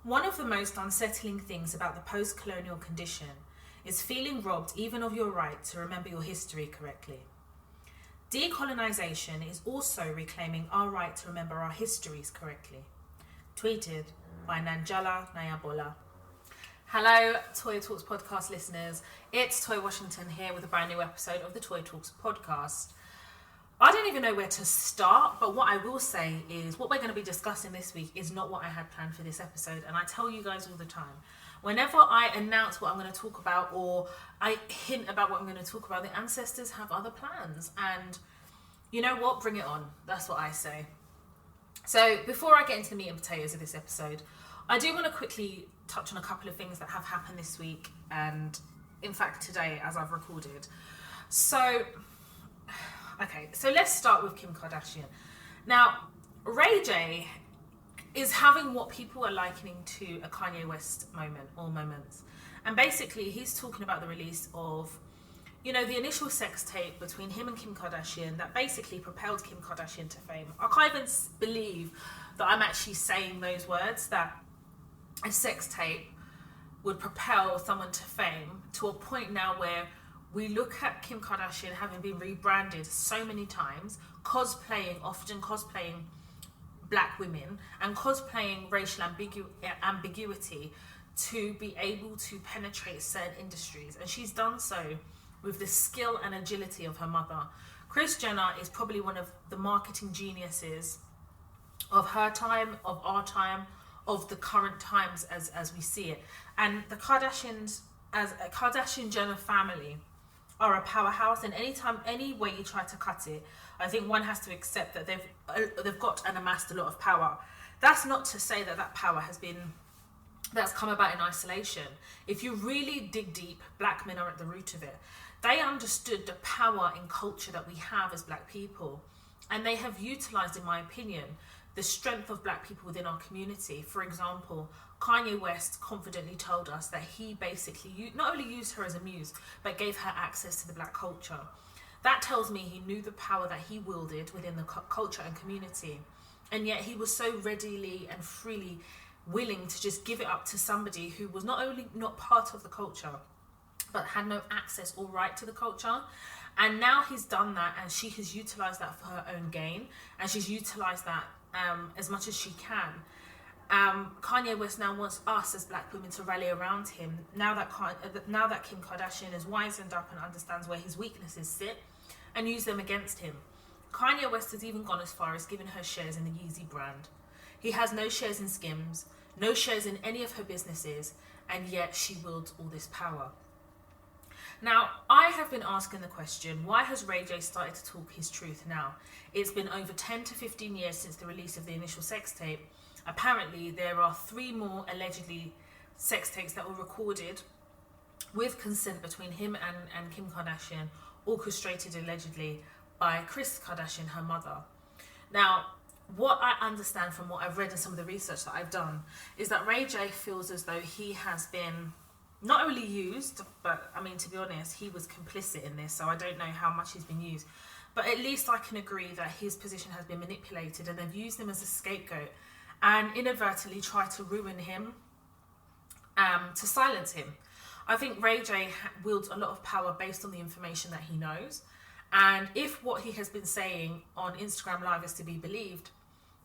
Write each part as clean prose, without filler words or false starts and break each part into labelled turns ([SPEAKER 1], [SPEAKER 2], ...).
[SPEAKER 1] One of the most unsettling things about the post-colonial condition is feeling robbed even of your right to remember your history correctly. Decolonisation is also reclaiming our right to remember our histories correctly. Tweeted by Nanjala Nayabola. Hello, Toya Talks podcast listeners. It's Toya Washington here with a brand new episode of the Toya Talks podcast. I don't even know where to start, but what I will say is what we're going to be discussing this week is not what I had planned for this episode. And I tell you guys all the time, whenever I announce what I'm going to talk about or I hint about what I'm going to talk about, the ancestors have other plans. And you know what? Bring it on. That's what I say. So before I get into the meat and potatoes of this episode, I do want to quickly touch on a couple of things that have happened this week and in fact today as I've recorded. So let's start with Kim Kardashian. Now, Ray J is having what people are likening to a Kanye West moment or moments. And basically he's talking about the release of, the initial sex tape between him and Kim Kardashian that basically propelled Kim Kardashian to fame. I can't even believe that I'm actually saying those words, that a sex tape would propel someone to fame, to a point now where we look at Kim Kardashian having been rebranded so many times, often cosplaying black women and cosplaying racial ambiguity to be able to penetrate certain industries. And she's done so with the skill and agility of her mother. Kris Jenner is probably one of the marketing geniuses of her time, of our time, of the current times as we see it. And the Kardashians, as a Kardashian-Jenner family, are a powerhouse, and any way you try to cut it, I think one has to accept that they've got and amassed a lot of power. That's not to say that power that's come about in isolation. If you really dig deep, black men are at the root of it. They understood the power in culture that we have as black people, and they have utilized, in my opinion, the strength of black people within our community. For example, Kanye West confidently told us that he basically not only used her as a muse, but gave her access to the black culture. That tells me he knew the power that he wielded within the culture and community. And yet he was so readily and freely willing to just give it up to somebody who was not only not part of the culture, but had no access or right to the culture. And now he's done that, and she has utilized that for her own gain, and she's utilized that as much as she can. Kanye West now wants us as black women to rally around him now that Kim Kardashian has wisened up and understands where his weaknesses sit, and use them against him. Kanye West has even gone as far as giving her shares in the Yeezy brand. He has no shares in Skims, no shares in any of her businesses, and yet she wields all this power. Now, I have been asking the question, why has Ray J started to talk his truth now? It's been over 10 to 15 years since the release of the initial sex tape. Apparently, there are 3 more allegedly sex tapes that were recorded with consent between him and Kim Kardashian, orchestrated allegedly by Kris Kardashian, her mother. Now, what I understand from what I've read and some of the research that I've done is that Ray J feels as though he has been not only used, but I mean, to be honest, he was complicit in this, so I don't know how much he's been used. But at least I can agree that his position has been manipulated, and they've used him as a scapegoat and inadvertently tried to ruin him, to silence him. I think Ray J wields a lot of power based on the information that he knows. And if what he has been saying on Instagram Live is to be believed,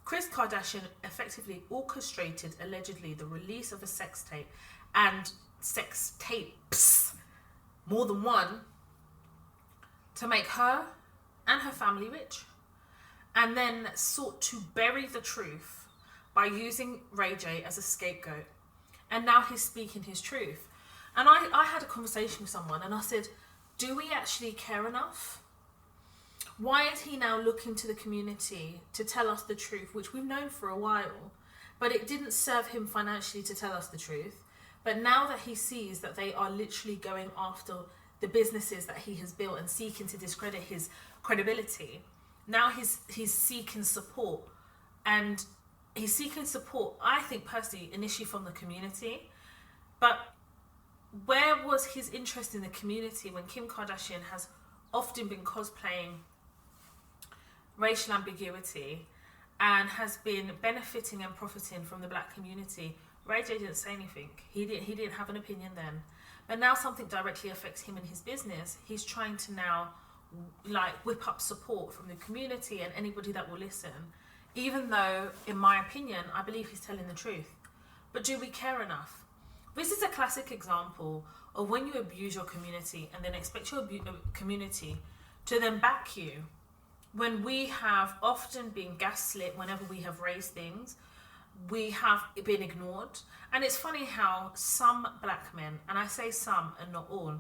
[SPEAKER 1] Kris Kardashian effectively orchestrated, allegedly, the release of a sex tape and sex tapes, more than one, to make her and her family rich, and then sought to bury the truth by using Ray J as a scapegoat. And now he's speaking his truth. And I had a conversation with someone and I said, do we actually care enough? Why is he now looking to the community to tell us the truth, which we've known for a while, but it didn't serve him financially to tell us the truth? But now that he sees that they are literally going after the businesses that he has built and seeking to discredit his credibility, now he's seeking support. And he's seeking support, I think personally, initially from the community. But where was his interest in the community when Kim Kardashian has often been cosplaying racial ambiguity and has been benefiting and profiting from the black community Ray J didn't say anything. He didn't have an opinion then. But now something directly affects him and his business. He's trying to now like whip up support from the community and anybody that will listen. Even though, in my opinion, I believe he's telling the truth. But do we care enough? This is a classic example of when you abuse your community and then expect your community to then back you. When we have often been gaslit whenever we have raised things, we have been ignored. And it's funny how some black men, and I say some and not all,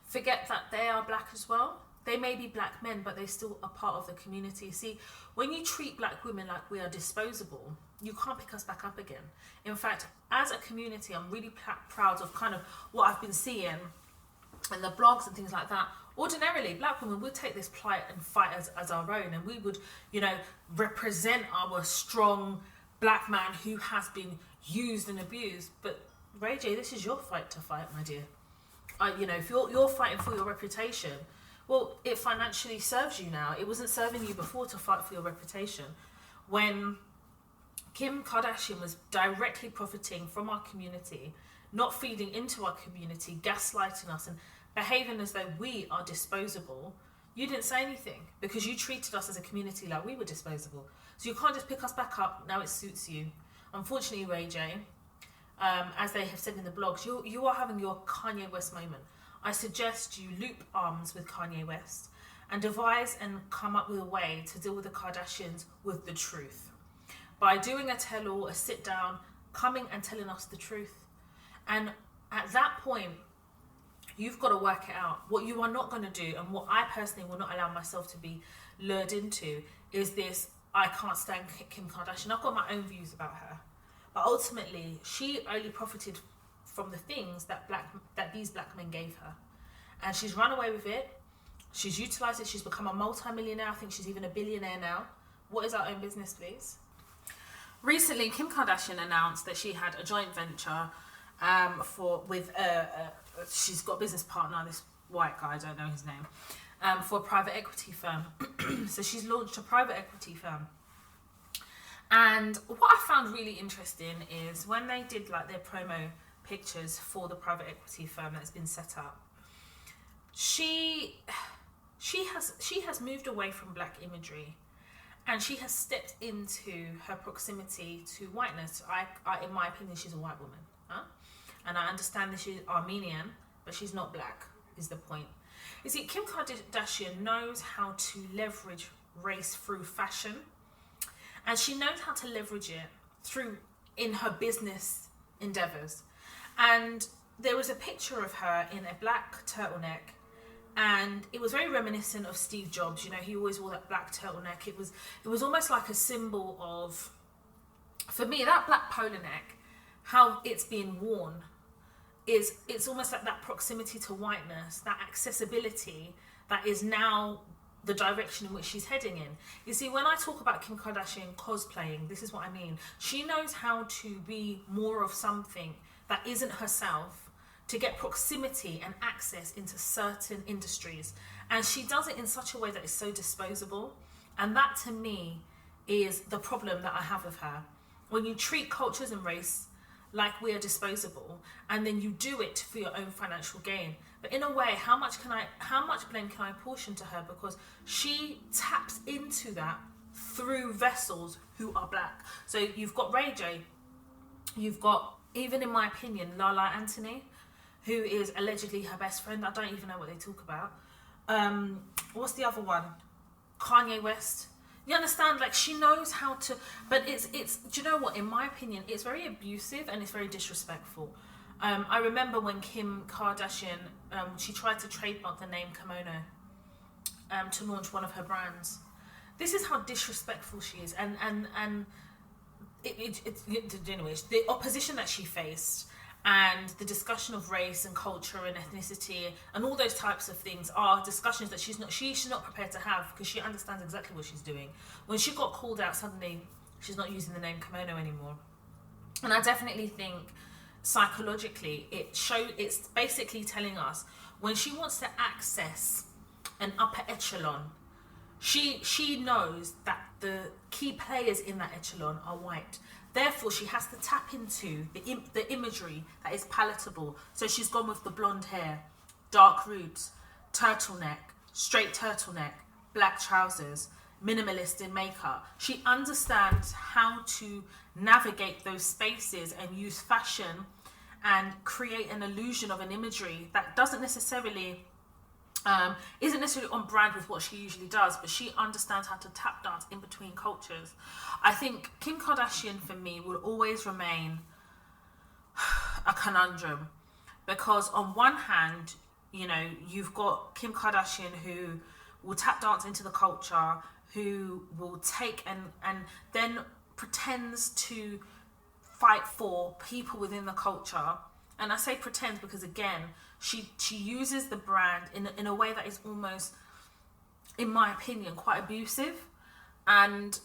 [SPEAKER 1] forget that they are black as well. They may be black men, but they still are part of the community. See, when you treat black women like we are disposable, you can't pick us back up again. In fact, as a community, I'm really proud of kind of what I've been seeing in the blogs and things like that. Ordinarily, black women would take this plight and fight as our own, and we would, you know, represent our strong black man who has been used and abused. But Ray J, this is your fight to fight, my dear. You know, if you're fighting for your reputation, well, it financially serves you now. It wasn't serving you before to fight for your reputation. When Kim Kardashian was directly profiting from our community, not feeding into our community, gaslighting us and behaving as though we are disposable, you didn't say anything because you treated us as a community like we were disposable. So you can't just pick us back up, now it suits you. Unfortunately, Ray J, as they have said in the blogs, you are having your Kanye West moment. I suggest you loop arms with Kanye West and devise and come up with a way to deal with the Kardashians with the truth. By doing a tell-all, a sit-down, coming and telling us the truth. And at that point, you've got to work it out. What you are not going to do, and what I personally will not allow myself to be lured into, is this, I can't stand Kim Kardashian. I've got my own views about her. But ultimately, she only profited from the things that these black men gave her. And she's run away with it. She's utilised it. She's become a multi-millionaire. I think she's even a billionaire now. What is our own business, please? Recently, Kim Kardashian announced that she had a joint venture she's got a business partner, this white guy, I don't know his name, for a private equity firm. So she's launched a private equity firm. And what I found really interesting is when they did like their promo pictures for the private equity firm that's been set up, she has moved away from black imagery, and she has stepped into her proximity to whiteness. I in my opinion, she's a white woman, and I understand that she's Armenian, but she's not black, is the point. You see, Kim Kardashian knows how to leverage race through fashion, and she knows how to leverage it in her business endeavors. And there was a picture of her in a black turtleneck, and it was very reminiscent of Steve Jobs. You know, he always wore that black turtleneck. It was almost like a symbol of, for me, that black polo neck, how it's being worn, it's almost like that proximity to whiteness, that accessibility that is now the direction in which she's heading in. You see, when I talk about Kim Kardashian cosplaying, this is what I mean. She knows how to be more of something that isn't herself to get proximity and access into certain industries. And she does it in such a way that is so disposable. And that, to me, is the problem that I have with her. When you treat cultures and race like we are disposable, and then you do it for your own financial gain. But in a way, how much blame can I apportion to her? Because she taps into that through vessels who are black. So you've got Ray J, you've got, even in my opinion, Lala Anthony, who is allegedly her best friend. I don't even know what they talk about. What's the other one? Kanye West. You understand? Like, she knows how to, but it's. Do you know what? In my opinion, it's very abusive and it's very disrespectful. I remember when Kim Kardashian, she tried to trademark the name kimono to launch one of her brands. This is how disrespectful she is, and anyways, the opposition that she faced and the discussion of race and culture and ethnicity and all those types of things are discussions that she's not prepared to have, because she understands exactly what she's doing. When she got called out, suddenly she's not using the name kimono anymore. And I definitely think psychologically it's basically telling us when she wants to access an upper echelon, she knows that the key players in that echelon are white. Therefore, she has to tap into the imagery that is palatable. So she's gone with the blonde hair, dark roots, turtleneck, straight turtleneck, black trousers, minimalist in makeup. She understands how to navigate those spaces and use fashion and create an illusion of an imagery that doesn't necessarily isn't necessarily on brand with what she usually does, but she understands how to tap dance in between cultures. I think Kim Kardashian for me will always remain a conundrum, because on one hand, you know, you've got Kim Kardashian who will tap dance into the culture, who will take and then pretends to fight for people within the culture. And I say pretends because, again, she uses the brand in a way that is almost, in my opinion, quite abusive. And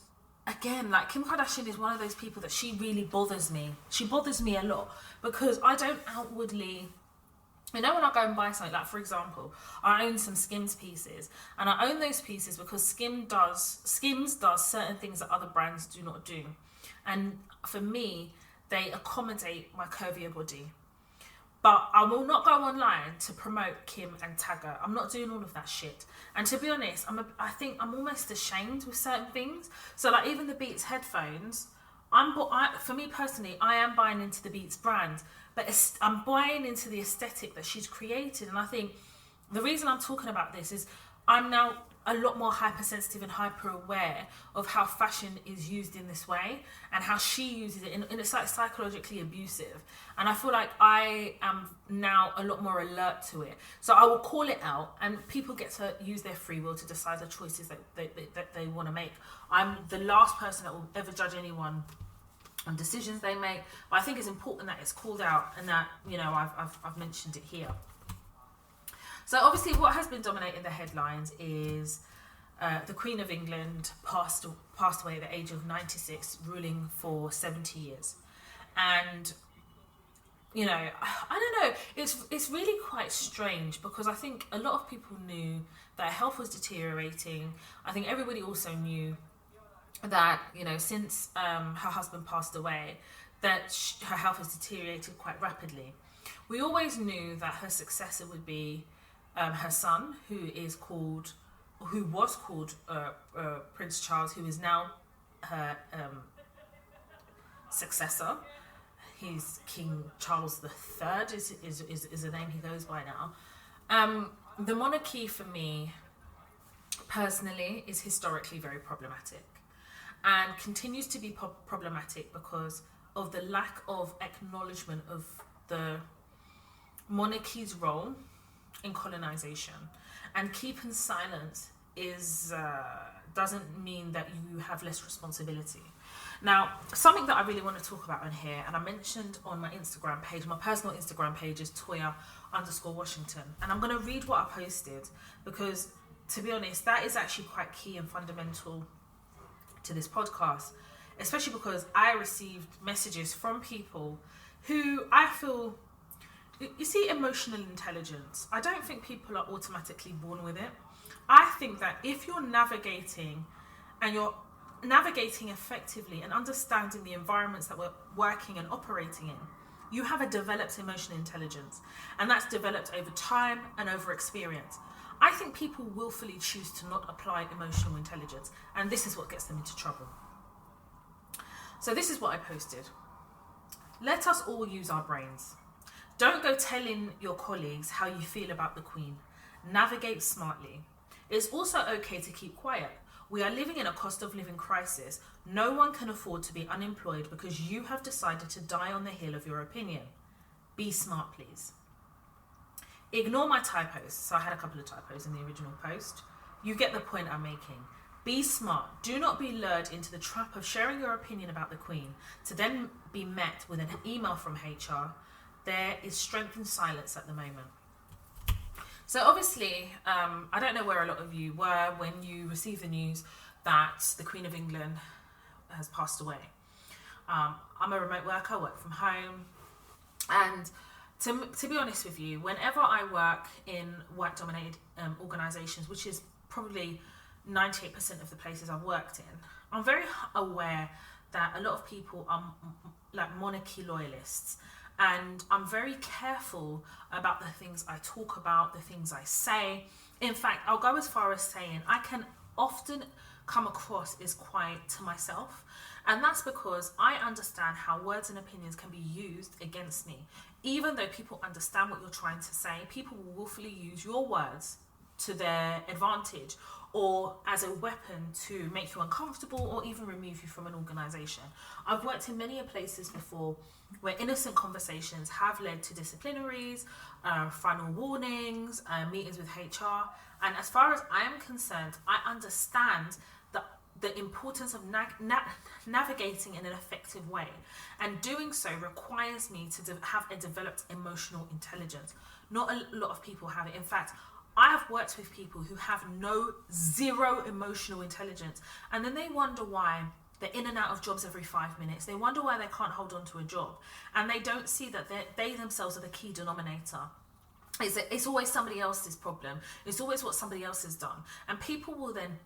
[SPEAKER 1] again, like, Kim Kardashian is one of those people that she really bothers me. She bothers me a lot because I don't outwardly, you know, when I go and buy something, like for example, I own some Skims pieces, and I own those pieces because Skims does certain things that other brands do not do. And for me, they accommodate my curvier body. But I will not go online to promote Kim and tag her. I'm not doing all of that shit. And to be honest, I think I'm almost ashamed with certain things. So like even the Beats headphones, for me personally, I am buying into the Beats brand, but I'm buying into the aesthetic that she's created. And I think the reason I'm talking about this is I'm now a lot more hypersensitive and hyper aware of how fashion is used in this way and how she uses it, and it's like psychologically abusive. And I feel like I am now a lot more alert to it. So I will call it out, and people get to use their free will to decide the choices that they want to make. I'm the last person that will ever judge anyone on decisions they make, but I think it's important that it's called out and that, you know, I've mentioned it here. So obviously what has been dominating the headlines is the Queen of England passed away at the age of 96, ruling for 70 years. And, you know, I don't know, it's really quite strange, because I think a lot of people knew that her health was deteriorating. I think everybody also knew that, you know, since her husband passed away, that her health has deteriorated quite rapidly. We always knew that her successor would be her son, who was called Prince Charles, who is now her successor. He's King Charles III is the name he goes by now. The monarchy for me personally is historically very problematic, and continues to be problematic because of the lack of acknowledgement of the monarchy's role in colonization. And keeping silence doesn't mean that you have less responsibility. Now, something that I really want to talk about on here, and I mentioned on my Instagram page, my personal Instagram page is Toya_Washington, and I'm going to read what I posted, because to be honest, that is actually quite key and fundamental to this podcast, especially because I received messages from people who I feel, you see, emotional intelligence. I don't think people are automatically born with it. I think that if you're navigating effectively and understanding the environments that we're working and operating in, you have a developed emotional intelligence, and that's developed over time and over experience. I think people willfully choose to not apply emotional intelligence, and this is what gets them into trouble. So this is what I posted. Let us all use our brains. Don't go telling your colleagues how you feel about the Queen. Navigate smartly. It's also okay to keep quiet. We are living in a cost of living crisis. No one can afford to be unemployed because you have decided to die on the hill of your opinion. Be smart, please. Ignore my typos. So I had a couple of typos in the original post. You get the point I'm making. Be smart. Do not be lured into the trap of sharing your opinion about the Queen to then be met with an email from HR. There is strength in silence at the moment. So obviously, I don't know where a lot of you were when you received the news that the Queen of England has passed away. I'm a remote worker, work from home. And to be honest with you, whenever I work in white-dominated organisations, which is probably 98% of the places I've worked in, I'm very aware that a lot of people are like monarchy loyalists, and I'm very careful about the things I talk about, the things I say. In fact, I'll go as far as saying I can often come across as quiet to myself, and that's because I understand how words and opinions can be used against me. Even though people understand what you're trying to say, people will willfully use your words to their advantage or as a weapon to make you uncomfortable or even remove you from an organization. I've worked in many places before where innocent conversations have led to disciplinaries, final warnings, meetings with HR. And as far as I am concerned, I understand the importance of navigating in an effective way, and doing so requires me to have a developed emotional intelligence. Not a lot of people have it. In fact, I have worked with people who have zero emotional intelligence, and then they wonder why they're in and out of jobs every 5 minutes. They wonder why they can't hold on to a job, and they don't see that they themselves are the key denominator. It's always somebody else's problem. It's always what somebody else has done, and people will then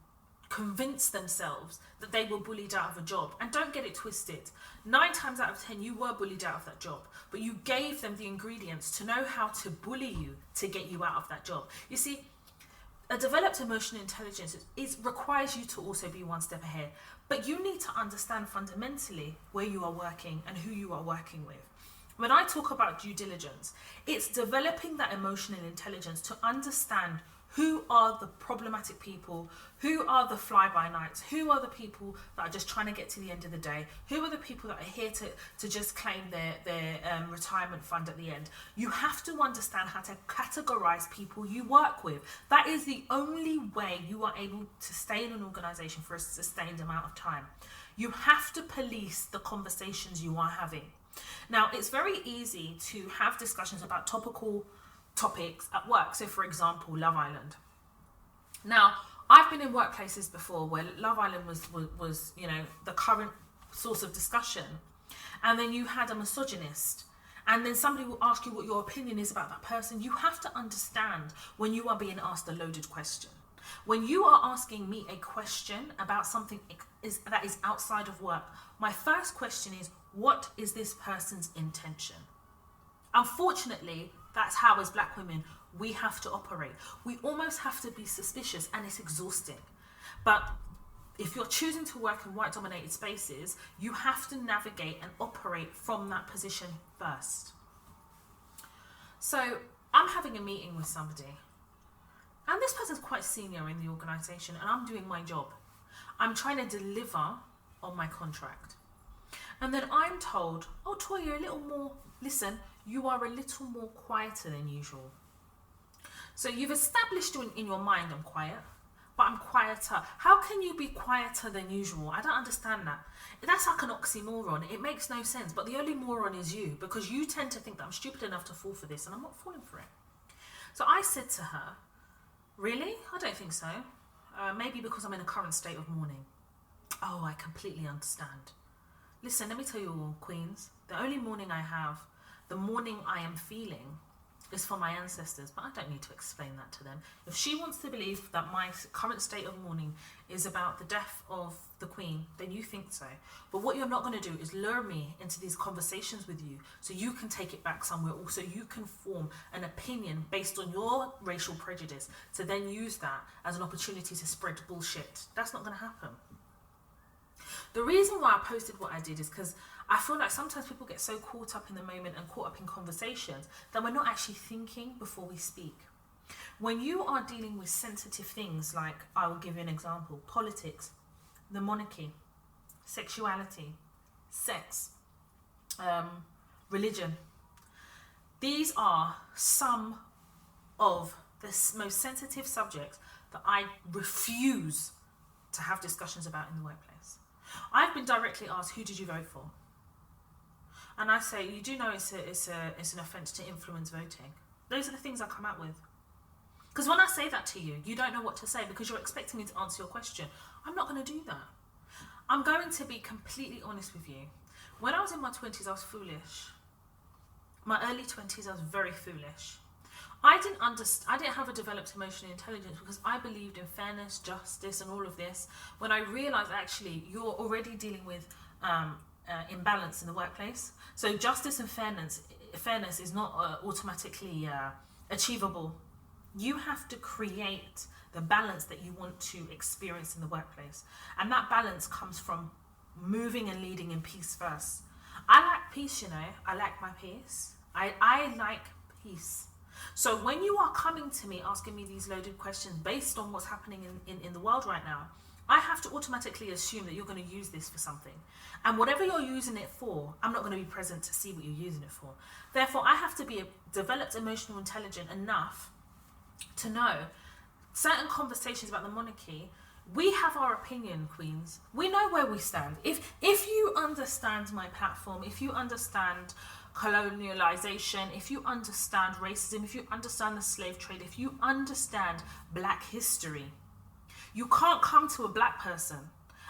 [SPEAKER 1] convince themselves that they were bullied out of a job. And don't get it twisted, 9 times out of 10 you were bullied out of that job, but you gave them the ingredients to know how to bully you to get you out of that job. You see, a developed emotional intelligence requires you to also be one step ahead, but you need to understand fundamentally where you are working and who you are working with. When I talk about due diligence, it's developing that emotional intelligence to understand who are the problematic people, who are the fly-by-nights, who are the people that are just trying to get to the end of the day, who are the people that are here to just claim their retirement fund at the end. You have to understand how to categorize people you work with. That is the only way you are able to stay in an organization for a sustained amount of time. You have to police the conversations you are having. Now, it's very easy to have discussions about topical topics at work. So for example, Love Island. Now, I've been in workplaces before where Love Island was the current source of discussion, and then you had a misogynist, and then somebody will ask you what your opinion is about that person. You have to understand when you are being asked a loaded question. When you are asking me a question about something that is outside of work, my first question is, what is this person's intention? Unfortunately, that's how, as black women, we have to operate. We almost have to be suspicious, and it's exhausting. But if you're choosing to work in white-dominated spaces, you have to navigate and operate from that position first. So I'm having a meeting with somebody, and this person's quite senior in the organisation, and I'm doing my job. I'm trying to deliver on my contract. And then I'm told, oh, Toya, you're a little more, listen, you are a little more quieter than usual. So you've established in your mind I'm quiet, but I'm quieter. How can you be quieter than usual? I don't understand that. That's like an oxymoron. It makes no sense, but the only moron is you, because you tend to think that I'm stupid enough to fall for this, and I'm not falling for it. So I said to her, really? I don't think so. Maybe because I'm in a current state of mourning. Oh, I completely understand. Listen, let me tell you all, queens, the only mourning I have, the mourning I am feeling, is for my ancestors, but I don't need to explain that to them. If she wants to believe that my current state of mourning is about the death of the Queen, then you think so. But what you're not going to do is lure me into these conversations with you so you can take it back somewhere, or so you can form an opinion based on your racial prejudice to then use that as an opportunity to spread bullshit. That's not going to happen. The reason why I posted what I did is because I feel like sometimes people get so caught up in the moment and caught up in conversations that we're not actually thinking before we speak. When you are dealing with sensitive things, like, I will give you an example, politics, the monarchy, sexuality, sex, religion, these are some of the most sensitive subjects that I refuse to have discussions about in the workplace. I've been directly asked, who did you vote for? And I say, you do know it's an offence to influence voting. Those are the things I come out with. Because when I say that to you, you don't know what to say because you're expecting me to answer your question. I'm not going to do that. I'm going to be completely honest with you. When I was in my 20s, I was foolish. My early 20s, I was very foolish. I didn't have a developed emotional intelligence because I believed in fairness, justice, and all of this. When I realized actually you're already dealing with imbalance in the workplace. So justice and fairness is not automatically achievable. You have to create the balance that you want to experience in the workplace, and that balance comes from moving and leading in peace first. I like peace, I like my peace. I like peace. So when you are coming to me asking me these loaded questions based on what's happening in the world right now, I have to automatically assume that you're going to use this for something. And whatever you're using it for, I'm not going to be present to see what you're using it for. Therefore, I have to be developed, emotional, intelligent enough to know certain conversations about the monarchy. We have our opinion, queens. We know where we stand. If you understand my platform, if you understand colonialization, if you understand racism, if you understand the slave trade, if you understand black history, you can't come to a black person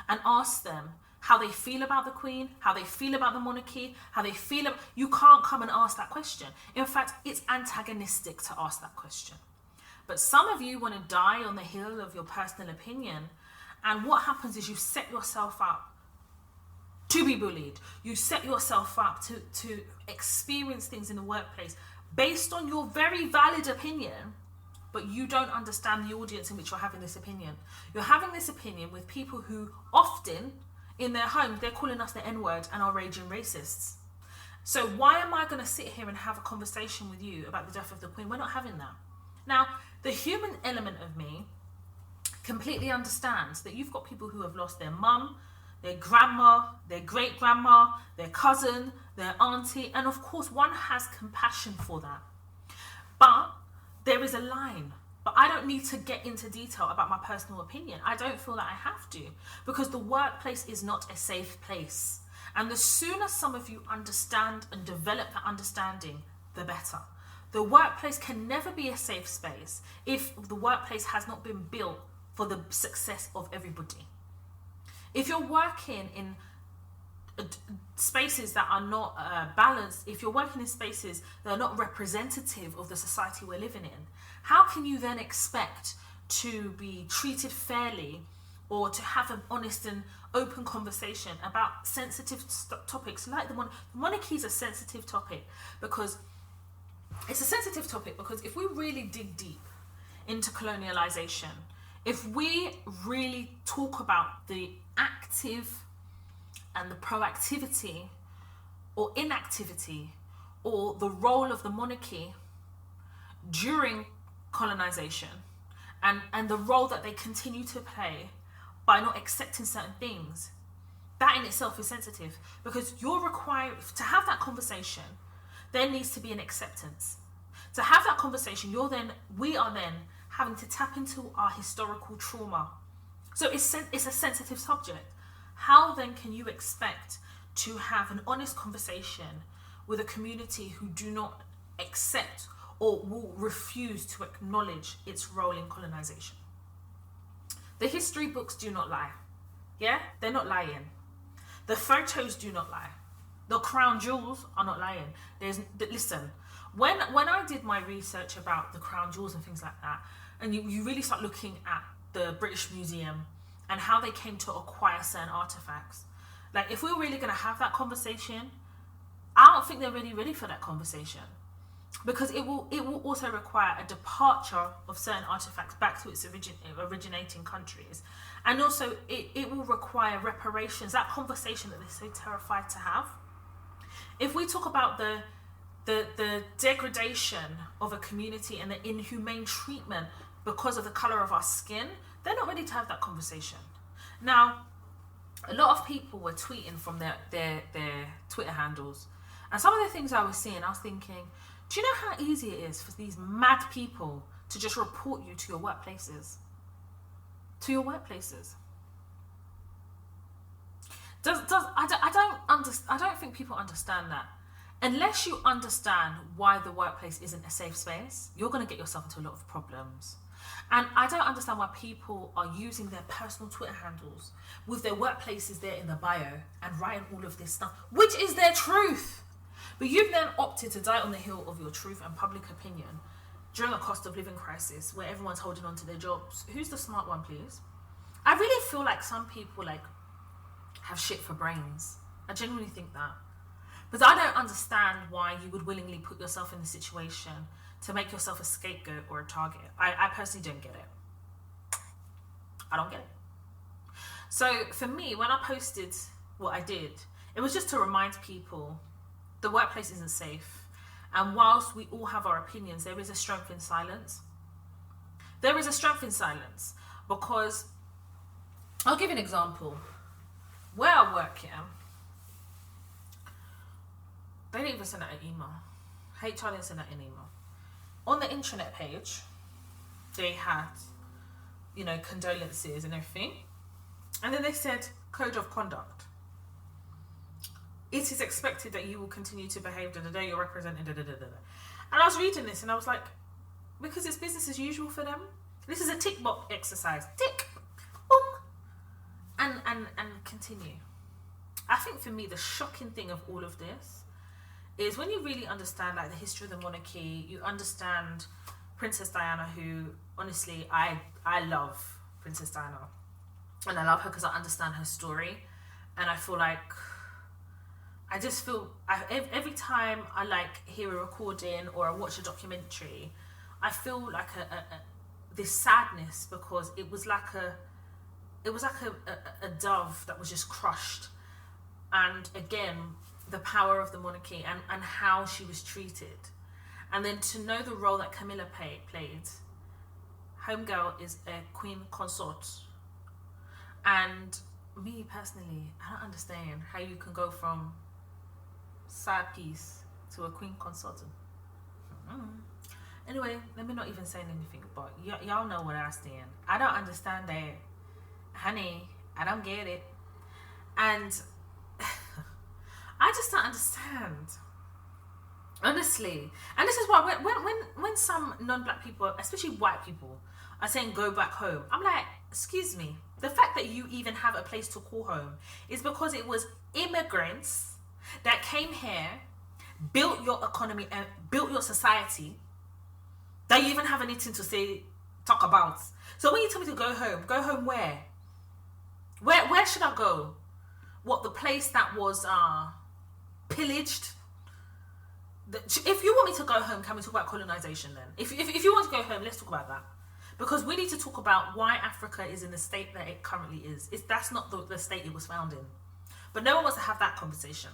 [SPEAKER 1] and ask them how they feel about the Queen, how they feel about the monarchy, how they feel. You can't come and ask that question. In fact, it's antagonistic to ask that question. But some of you want to die on the hill of your personal opinion. And what happens is you set yourself up to be bullied. You set yourself up to experience things in the workplace based on your very valid opinion, but you don't understand the audience in which you're having this opinion. You're having this opinion with people who often, in their homes, they're calling us the N-word and are raging racists. So why am I going to sit here and have a conversation with you about the death of the Queen? We're not having that. Now, the human element of me completely understands that you've got people who have lost their mum, their grandma, their great-grandma, their cousin, their auntie, and of course one has compassion for that. But there is a line. But I don't need to get into detail about my personal opinion. I don't feel that I have to, because the workplace is not a safe place. And the sooner some of you understand and develop that understanding, the better. The workplace can never be a safe space if the workplace has not been built for the success of everybody. If you're working in spaces that are not balanced, if you're working in spaces that are not representative of the society we're living in, how can you then expect to be treated fairly or to have an honest and open conversation about sensitive topics like the monarchy is a sensitive topic because it's a sensitive topic because if we really dig deep into colonialization, if we really talk about the active and the proactivity or inactivity or the role of the monarchy during colonization and the role that they continue to play by not accepting certain things, that in itself is sensitive because you're required to have that conversation. There needs to be an acceptance. To have that conversation, we are then having to tap into our historical trauma. So it's a sensitive subject. How then can you expect to have an honest conversation with a community who do not accept or will refuse to acknowledge its role in colonization? The history books do not lie. Yeah, they're not lying. The photos do not lie. The crown jewels are not lying. Listen, when I did my research about the crown jewels and things like that, and you really start looking at the British Museum and how they came to acquire certain artifacts, like if we're really going to have that conversation, I don't think they're really ready for that conversation, because it will also require a departure of certain artifacts back to its originating countries, and also it will require reparations, that conversation that they're so terrified to have. If we talk about the degradation of a community and the inhumane treatment because of the colour of our skin, they're not ready to have that conversation. Now, a lot of people were tweeting from their Twitter handles, and some of the things I was seeing, I was thinking, do you know how easy it is for these mad people to just report you to your workplaces? To your workplaces. I don't think people understand that. Unless you understand why the workplace isn't a safe space, you're going to get yourself into a lot of problems. And I don't understand why people are using their personal Twitter handles with their workplaces there in the bio and writing all of this stuff, which is their truth. But you've then opted to die on the hill of your truth and public opinion. during a cost of living crisis where everyone's holding on to their jobs, who's the smart one, please? I really feel like some people like have shit for brains. I genuinely think that. Because I don't understand why you would willingly put yourself in the situation to make yourself a scapegoat or a target. I personally don't get it. I don't get it. So for me, when I posted what I did, it was just to remind people the workplace isn't safe. And whilst we all have our opinions, there is a strength in silence. There is a strength in silence because, I'll give you an example. Where I work here, they didn't even send out an email. HR didn't send out an email. On the intranet page, they had, condolences and everything. And then they said, code of conduct. It is expected that you will continue to behave, you're represented, And I was reading this and I was like, because it's business as usual for them. This is a tick box exercise. Tick, boom, and continue. I think for me, the shocking thing of all of this is when you really understand like the history of the monarchy, you understand Princess Diana, who honestly, I love Princess Diana. And I love her because I understand her story. And I feel like, every time I like hear a recording or I watch a documentary, I feel like this sadness because it was like a dove that was just crushed. And again, the power of the monarchy and how she was treated. And then to know the role that Camilla played. Homegirl is a queen consort. And me personally, I don't understand how you can go from side piece to a queen consort. Anyway, let me not even say anything, but y'all know where I stand. I don't understand that. Honey, I don't get it. And I just don't understand. Honestly. And this is why when some non-black people, especially white people, are saying go back home, I'm like, excuse me. The fact that you even have a place to call home is because it was immigrants that came here, built your economy and built your society, that you even have anything to talk about. So when you tell me to go home where? Where should I go? What, the place that was pillaged? If you want me to go home, can we talk about colonization then? If you want to go home, let's talk about that. Because we need to talk about why Africa is in the state that it currently is. That's not the state it was found in. But no one wants to have that conversation.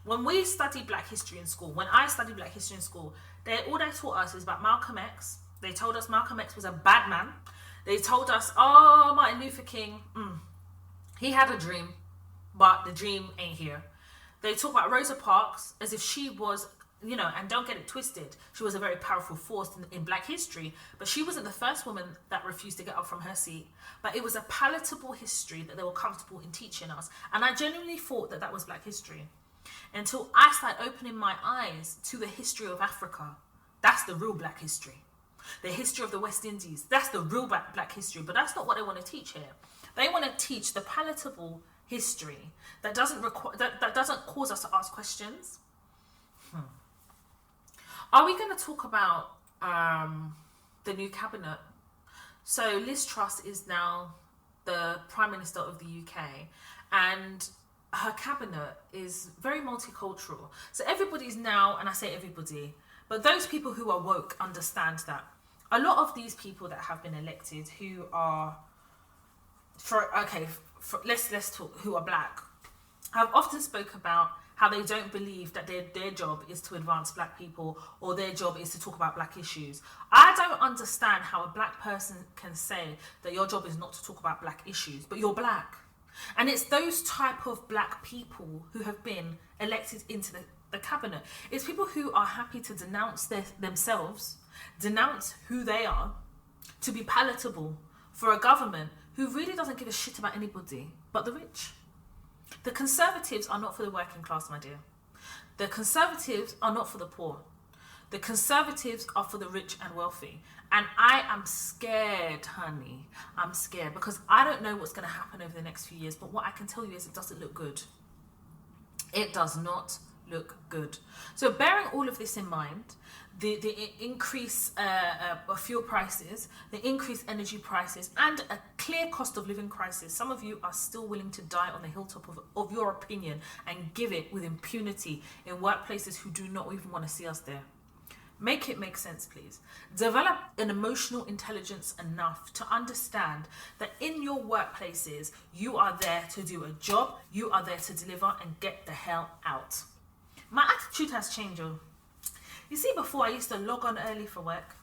[SPEAKER 1] When we study Black history in school, when I studied Black history in school, all they taught us is about Malcolm X. They told us Malcolm X was a bad man. They told us, Martin Luther King, he had a dream, but the dream ain't here. They talk about Rosa Parks as if she was, and don't get it twisted, she was a very powerful force in Black history, but she wasn't the first woman that refused to get up from her seat. But it was a palatable history that they were comfortable in teaching us. And I genuinely thought that was Black history. Until I started opening my eyes to the history of Africa. That's the real Black history. The history of the West Indies. That's the real Black history. But that's not what they want to teach here. They want to teach the palatable history that doesn't cause us to ask questions. Are we going to talk about the new cabinet? So Liz Truss is now the Prime Minister of the UK, and her cabinet is very multicultural. So everybody's now, and I say everybody, but those people who are woke understand that a lot of these people that have been elected who are, let's talk, who are Black, have often spoke about how they don't believe that their job is to advance Black people or their job is to talk about Black issues. I don't understand how a Black person can say that your job is not to talk about Black issues, but you're Black. And it's those type of Black people who have been elected into the cabinet. It's people who are happy to denounce themselves, denounce who they are, to be palatable for a government who really doesn't give a shit about anybody but the rich. The Conservatives are not for the working class, my dear. The Conservatives are not for the poor. The Conservatives are for the rich and wealthy. And I am scared, honey. I'm scared because I don't know what's going to happen over the next few years. But what I can tell you is it doesn't look good. It does not look good. So bearing all of this in mind, the increase of fuel prices, the increased energy prices, and a clear cost of living crisis, some of you are still willing to die on the hilltop of your opinion and give it with impunity in workplaces who do not even want to see us there. Make it make sense, please. Develop an emotional intelligence enough to understand that in your workplaces, you are there to do a job, you are there to deliver and get the hell out. My attitude has changed. You see, before I used to log on early for work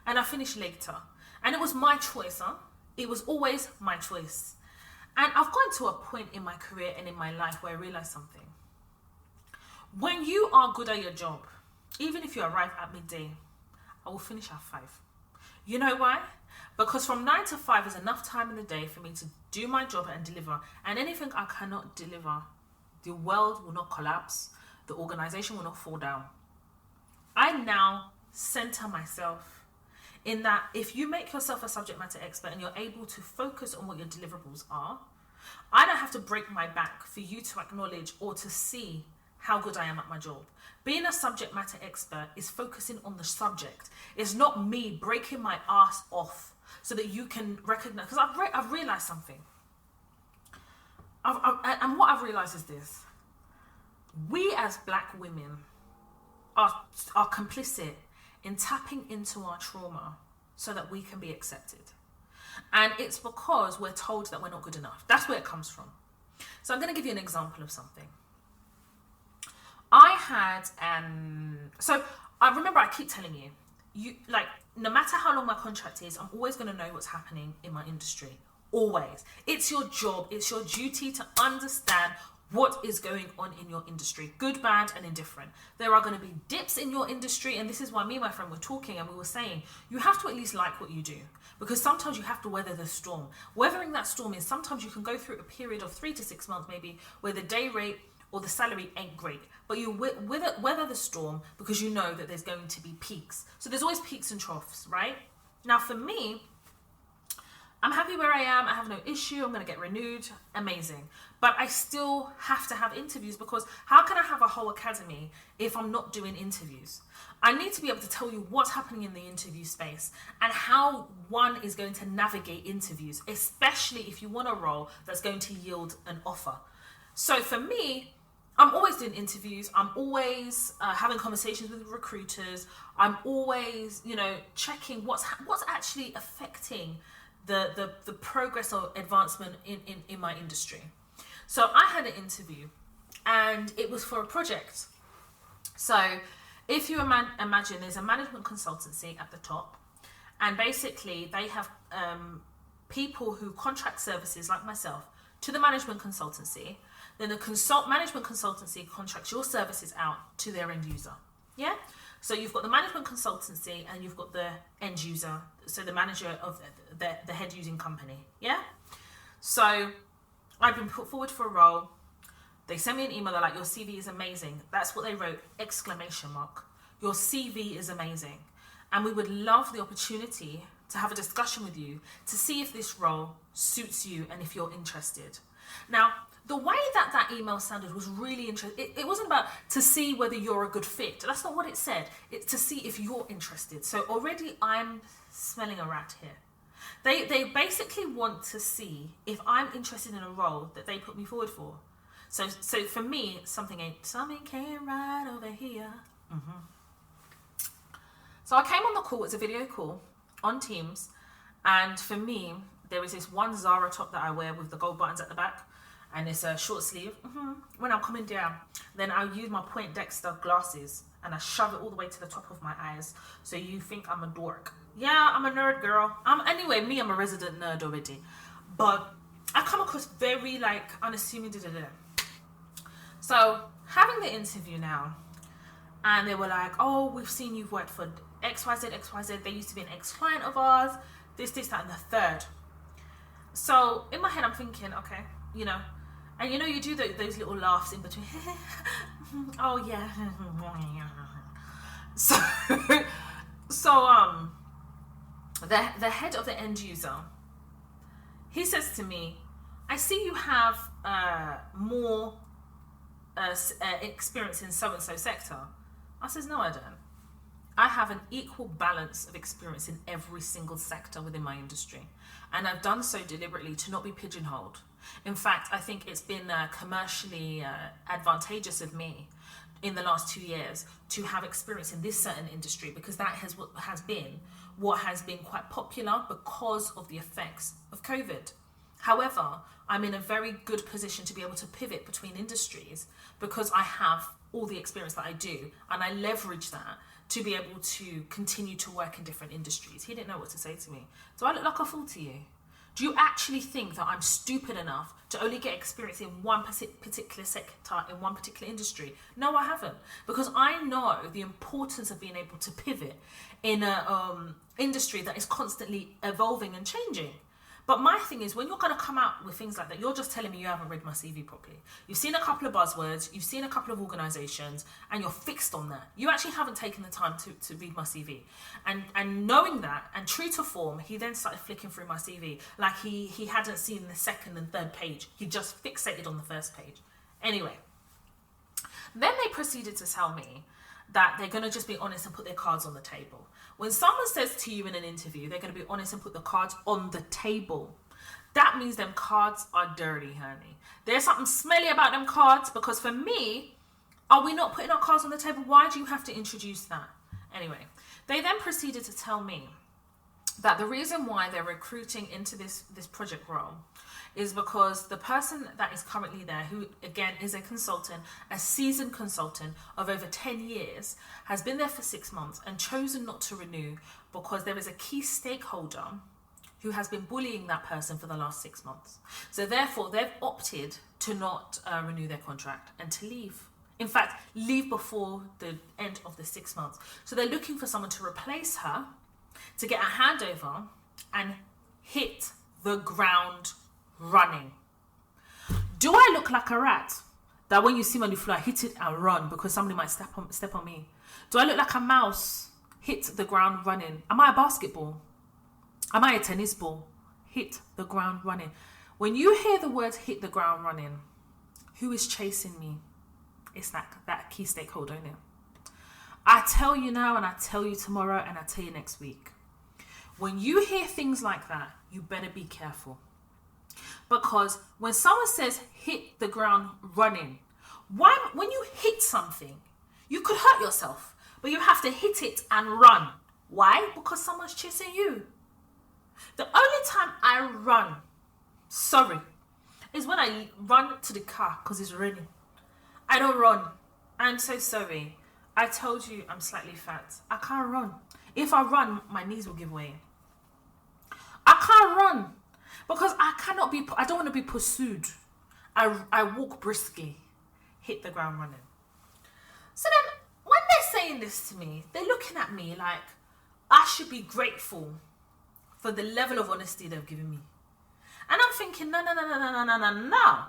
[SPEAKER 1] and I finished later. And it was my choice, huh? It was always my choice. And I've gotten to a point in my career and in my life where I realized something. When you are good at your job, even if you arrive at midday, I will finish at 5. You know why? Because from 9 to 5 is enough time in the day for me to do my job and deliver. And anything I cannot deliver, the world will not collapse. The organization will not fall down. I now center myself in that if you make yourself a subject matter expert and you're able to focus on what your deliverables are, I don't have to break my back for you to acknowledge or to see how good I am at my job. Being a subject matter expert is focusing on the subject. It's not me breaking my ass off so that you can recognize, because I've realized something. And what I've realized is this. We as black women are complicit in tapping into our trauma so that we can be accepted. And it's because we're told that we're not good enough. That's where it comes from. So I'm going to give you an example of something. I had, so I remember I keep telling you, like, no matter how long my contract is, I'm always going to know what's happening in my industry. Always. It's your job. It's your duty to understand what is going on in your industry, good, bad, and indifferent. There are going to be dips in your industry, and this is why me and my friend were talking, and we were saying, you have to at least like what you do, because sometimes you have to weather the storm. Weathering that storm is sometimes you can go through a period of 3 to 6 months, maybe, where the day rate or the salary ain't great, but you weather the storm because you know that there's going to be peaks. So there's always peaks and troughs, right? Now for me, I'm happy where I am. I have no issue. I'm going to get renewed. Amazing. But I still have to have interviews, because how can I have a whole academy if I'm not doing interviews? I need to be able to tell you what's happening in the interview space and how one is going to navigate interviews, especially if you want a role that's going to yield an offer. So for me, I'm always doing interviews. I'm always having conversations with recruiters. I'm always, checking what's actually affecting the progress or advancement in my industry. So I had an interview and it was for a project. So if you imagine there's a management consultancy at the top, and basically they have people who contract services like myself to the management consultancy. Then the management consultancy contracts your services out to their end user. Yeah? So you've got the management consultancy and you've got the end user, so the manager of the head using company. Yeah? So I've been put forward for a role. They sent me an email. They're like, your CV is amazing. That's what they wrote, ! Your CV is amazing. And we would love the opportunity to have a discussion with you to see if this role suits you and if you're interested. Now, the way that email sounded was really interesting. It wasn't about to see whether you're a good fit. That's not what it said. It's to see if you're interested. So already I'm smelling a rat here. They basically want to see if I'm interested in a role that they put me forward for. So for me, something came right over here. Mm-hmm. So I came on the call. It's a video call on Teams. And for me, there is this one Zara top that I wear with the gold buttons at the back. And it's a short sleeve. When I'm coming down, then I'll use my Poindexter glasses and I shove it all the way to the top of my eyes. So you think I'm a dork. Yeah, I'm a nerd, girl. I'm a resident nerd already. But I come across very unassuming. So having the interview now, and they were like, oh, we've seen you've worked for XYZ. They used to be an ex-client of ours. This, that, and the third. So in my head, I'm thinking, okay, and you do those little laughs in between. Oh yeah. So the head of the end user, he says to me, I see you have more experience in so-and-so sector? I says, no, I don't. I have an equal balance of experience in every single sector within my industry. And I've done so deliberately to not be pigeonholed. In fact, I think it's been commercially advantageous of me in the last 2 years to have experience in this certain industry, because that has what has been quite popular because of the effects of COVID. However, I'm in a very good position to be able to pivot between industries because I have all the experience that I do, and I leverage that to be able to continue to work in different industries. He didn't know what to say to me. Do I look like a fool to you? Do you actually think that I'm stupid enough to only get experience in one particular sector, in one particular industry? No, I haven't. Because I know the importance of being able to pivot in an industry that is constantly evolving and changing. But my thing is, when you're going to come out with things like that, you're just telling me you haven't read my CV properly. You've seen a couple of buzzwords, you've seen a couple of organisations, and you're fixed on that. You actually haven't taken the time to read my CV. And knowing that, and true to form, he then started flicking through my CV like he hadn't seen the second and third page. He just fixated on the first page. Anyway, then they proceeded to tell me that they're going to just be honest and put their cards on the table. When someone says to you in an interview, they're going to be honest and put the cards on the table. That means them cards are dirty, honey. There's something smelly about them cards, because for me, are we not putting our cards on the table? Why do you have to introduce that? Anyway, they then proceeded to tell me that the reason why they're recruiting into this project role is because the person that is currently there, who again is a consultant, a seasoned consultant of over 10 years, has been there for 6 months and chosen not to renew because there is a key stakeholder who has been bullying that person for the last 6 months. So therefore, they've opted to not renew their contract and to leave. In fact, leave before the end of the 6 months. So they're looking for someone to replace her, to get a handover and hit the ground running. Do I look like a rat that when you see me on the floor, I hit it and run because somebody might step on me? Do I look like a mouse, hit the ground running? Am I a basketball? Am I a tennis ball? Hit the ground running. When you hear the words hit the ground running, who is chasing me? It's that key stakeholder, isn't it? I tell you now, and I tell you tomorrow, and I tell you next week. When you hear things like that, you better be careful. Because when someone says hit the ground running, when you hit something, you could hurt yourself, but you have to hit it and run. Why? Because someone's chasing you. The only time I run, is when I run to the car because it's raining. I don't run. I'm so sorry. I told you I'm slightly fat. I can't run. If I run, my knees will give way. I can't run. Because I don't want to be pursued. I walk briskly, hit the ground running. So then, when they're saying this to me, they're looking at me like I should be grateful for the level of honesty they've given me. And I'm thinking, no.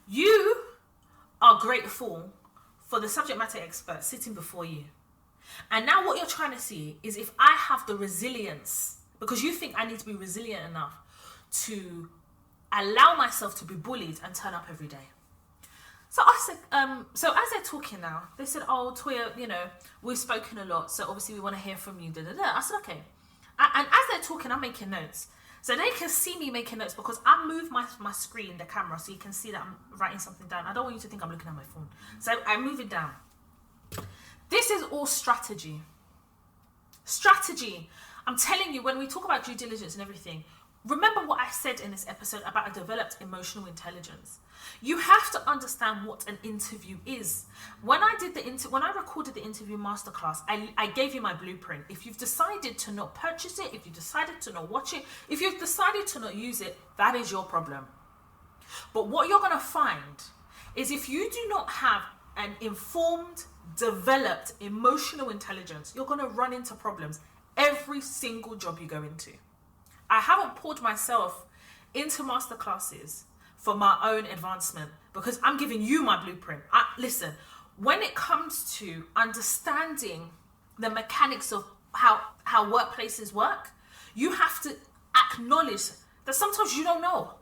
[SPEAKER 1] You are grateful for the subject matter expert sitting before you. And now what you're trying to see is if I have the resilience, because you think I need to be resilient enough to allow myself to be bullied and turn up every day. So I said, so as they're talking now, they said, oh, Toya, we've spoken a lot, so obviously we want to hear from you, I said, okay. And as they're talking, I'm making notes. So they can see me making notes because I move my screen, the camera, so you can see that I'm writing something down. I don't want you to think I'm looking at my phone. So I move it down. This is all strategy. Strategy. I'm telling you, when we talk about due diligence and everything, remember what I said in this episode about a developed emotional intelligence. You have to understand what an interview is. When I recorded the interview masterclass, I gave you my blueprint. If you've decided to not purchase it, if you've decided to not watch it, if you've decided to not use it, that is your problem. But what you're going to find is if you do not have an informed, developed emotional intelligence, you're going to run into problems every single job you go into. I haven't poured myself into masterclasses for my own advancement because I'm giving you my blueprint. Listen, when it comes to understanding the mechanics of how workplaces work, you have to acknowledge that sometimes you don't know.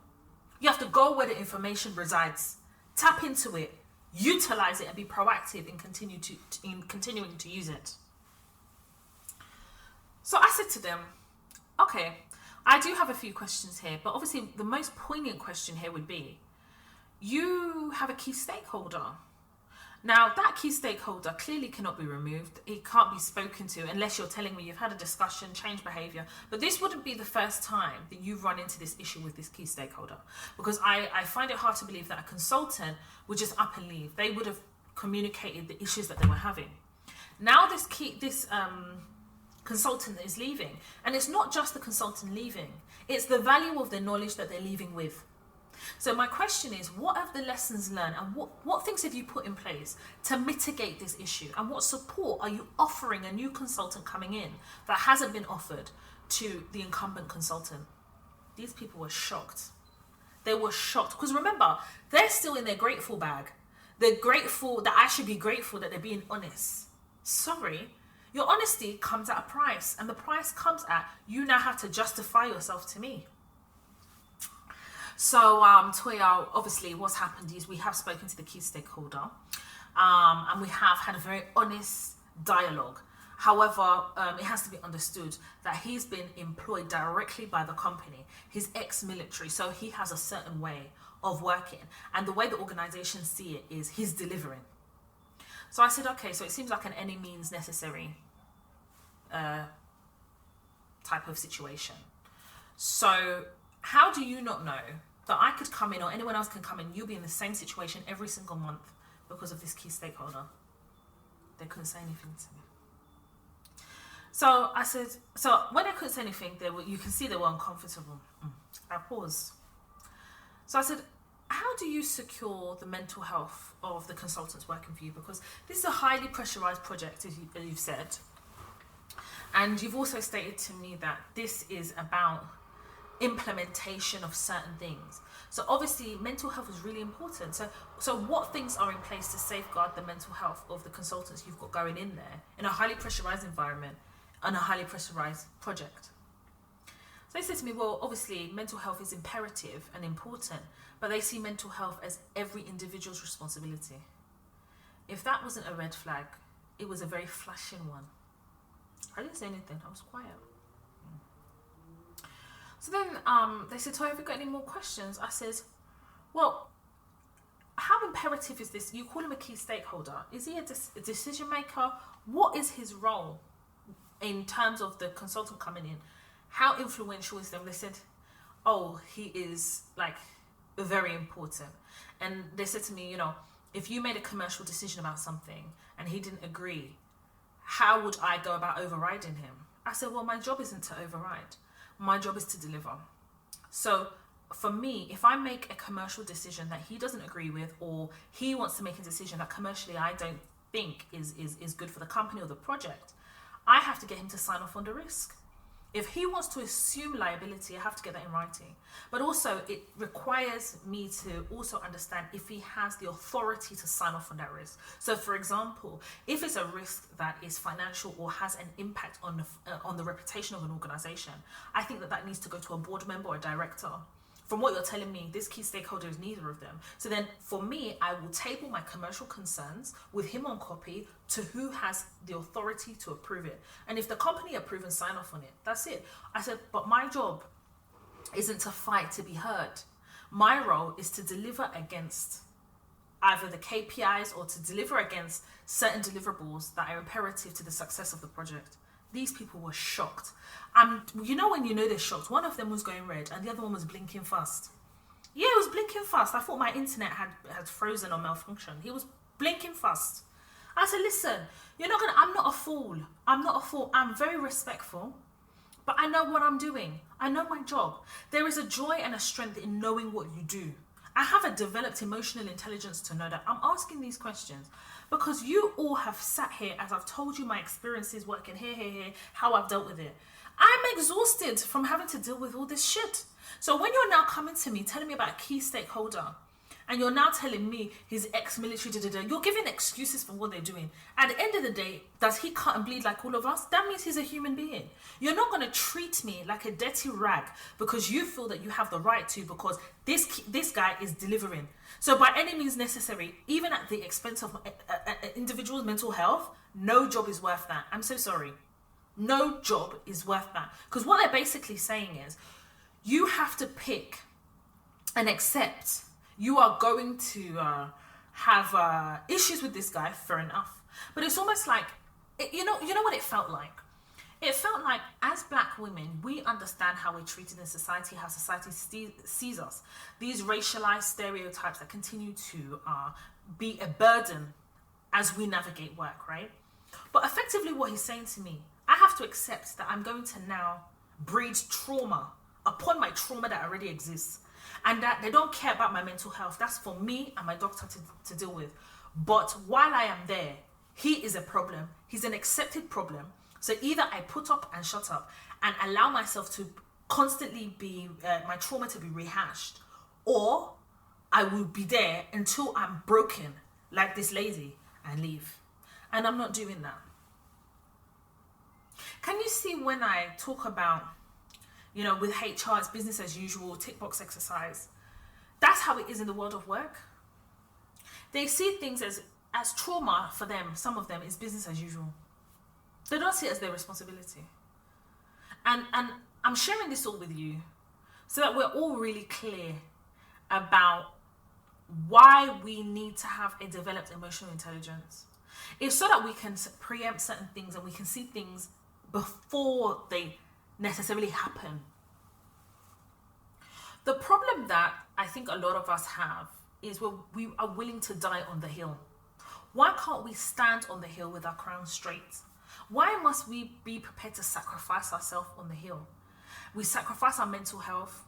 [SPEAKER 1] You have to go where the information resides, tap into it, utilize it and be proactive in continuing to use it. So I said to them, okay, I do have a few questions here, but obviously the most poignant question here would be, you have a key stakeholder. Now, that key stakeholder clearly cannot be removed. It can't be spoken to unless you're telling me you've had a discussion, changed behaviour. But this wouldn't be the first time that you've run into this issue with this key stakeholder. Because I find it hard to believe that a consultant would just up and leave. They would have communicated the issues that they were having. Now this consultant is leaving. And it's not just the consultant leaving. It's the value of the knowledge that they're leaving with. So my question is, what have the lessons learned and what things have you put in place to mitigate this issue? And what support are you offering a new consultant coming in that hasn't been offered to the incumbent consultant? These people were shocked. They were shocked. Because remember, they're still in their grateful bag. They're grateful that I should be grateful that they're being honest. Sorry, your honesty comes at a price. And the price comes at you now have to justify yourself to me. So, Toya, obviously what's happened is we have spoken to the key stakeholder and we have had a very honest dialogue. However, it has to be understood that he's been employed directly by the company. He's ex-military, so he has a certain way of working. And the way the organizations see it is he's delivering. So I said, okay, so it seems like an any means necessary type of situation. So how do you not know that I could come in or anyone else can come in, you'll be in the same situation every single month because of this key stakeholder? They couldn't say anything to me. So I said, so when I couldn't say anything, you can see they were uncomfortable. I paused. So I said, how do you secure the mental health of the consultants working for you? Because this is a highly pressurized project, as you've said. And you've also stated to me that this is about implementation of certain things. So obviously mental health is really important. So what things are in place to safeguard the mental health of the consultants you've got going in there in a highly pressurized environment and a highly pressurized project? So they said to me, well, obviously mental health is imperative and important, but they see mental health as every individual's responsibility. If that wasn't a red flag, it was a very flashing one. I didn't say anything, I was quiet. So then they said, Toya, have you got any more questions? I said, well, how imperative is this? You call him a key stakeholder. Is he a decision maker? What is his role in terms of the consultant coming in? How influential is them? They said, oh, he is like very important. And they said to me, you know, if you made a commercial decision about something and he didn't agree, how would I go about overriding him? I said, well, my job isn't to override. My job is to deliver. So for me, if I make a commercial decision that he doesn't agree with, or he wants to make a decision that commercially I don't think is good for the company or the project, I have to get him to sign off on the risk. If he wants to assume liability, I have to get that in writing. But also it requires me to also understand if he has the authority to sign off on that risk. So for example, if it's a risk that is financial or has an impact on the reputation of an organization, I think that needs to go to a board member or a director. From what you're telling me, this key stakeholder is neither of them. So then for me, I will table my commercial concerns with him on copy to who has the authority to approve it. And if the company approve and sign off on it, that's it. I said, but my job isn't to fight to be heard. My role is to deliver against either the KPIs or to deliver against certain deliverables that are imperative to the success of the project. These people were shocked. You know when you know they're shocked, one of them was going red and the other one was blinking fast. Yeah, it was blinking fast. I thought my internet had frozen or malfunctioned. He was blinking fast. I said, listen, I'm not a fool. I'm very respectful, but I know what I'm doing. I know my job. There is a joy and a strength in knowing what you do. I have a developed emotional intelligence to know that I'm asking these questions because you all have sat here as I've told you my experiences working here, how I've dealt with it. I'm exhausted from having to deal with all this shit. So when you're now coming to me, telling me about a key stakeholder And you're now telling me he's ex-military, You're giving excuses for what they're doing. At the end of the day, does he cut and bleed like all of us? That means he's a human being. You're not going to treat me like a dirty rag because you feel that you have the right to, because this guy is delivering. So by any means necessary, even at the expense of individual's mental health, no job is worth that. I'm so sorry. No job is worth that. Because what they're basically saying is, you have to pick and accept you are going to have issues with this guy, fair enough. But it's almost like, you know what it felt like? It felt like, as black women, we understand how we're treated in society, how society sees us. These racialized stereotypes that continue to be a burden as we navigate work, right? But effectively what he's saying to me, I have to accept that I'm going to now breed trauma upon my trauma that already exists. And that they don't care about my mental health. That's for me and my doctor to deal with. But while I am there, he is a problem. He's an accepted problem. So either I put up and shut up and allow myself to constantly be, my trauma to be rehashed, or I will be there until I'm broken like this lady and leave. And I'm not doing that. Can you see when I talk about, with HR, it's business as usual, tick box exercise. That's how it is in the world of work. They see things as trauma for them. Some of them is business as usual. They don't see it as their responsibility. And I'm sharing this all with you so that we're all really clear about why we need to have a developed emotional intelligence. It's so that we can preempt certain things and we can see things before they necessarily happen. The problem that I think a lot of us have is we are willing to die on the hill. Why can't we stand on the hill with our crown straight? Why must we be prepared to sacrifice ourselves on the hill? We sacrifice our mental health,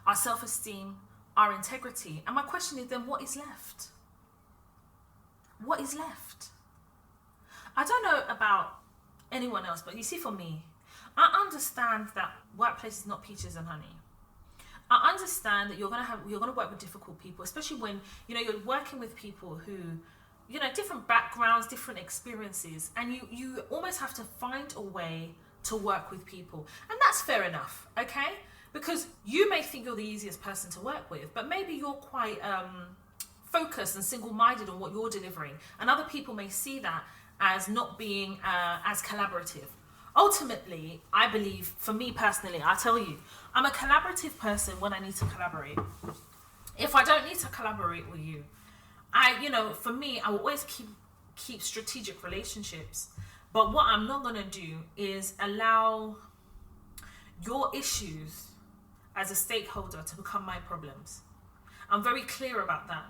[SPEAKER 1] our self-esteem, our integrity. And my question is then, what is left? What is left? I don't know about anyone else, but you see, for me, I understand that workplace is not peaches and honey. I understand that you're gonna work with difficult people, especially when you're working with people who, different backgrounds, different experiences, and you almost have to find a way to work with people, and that's fair enough, okay? Because you may think you're the easiest person to work with, but maybe you're quite focused and single-minded on what you're delivering, and other people may see that as not being as collaborative. Ultimately, I believe, for me personally, I'll tell you, I'm a collaborative person when I need to collaborate. If I don't need to collaborate with you, for me, I will always keep strategic relationships. But what I'm not going to do is allow your issues as a stakeholder to become my problems. I'm very clear about that.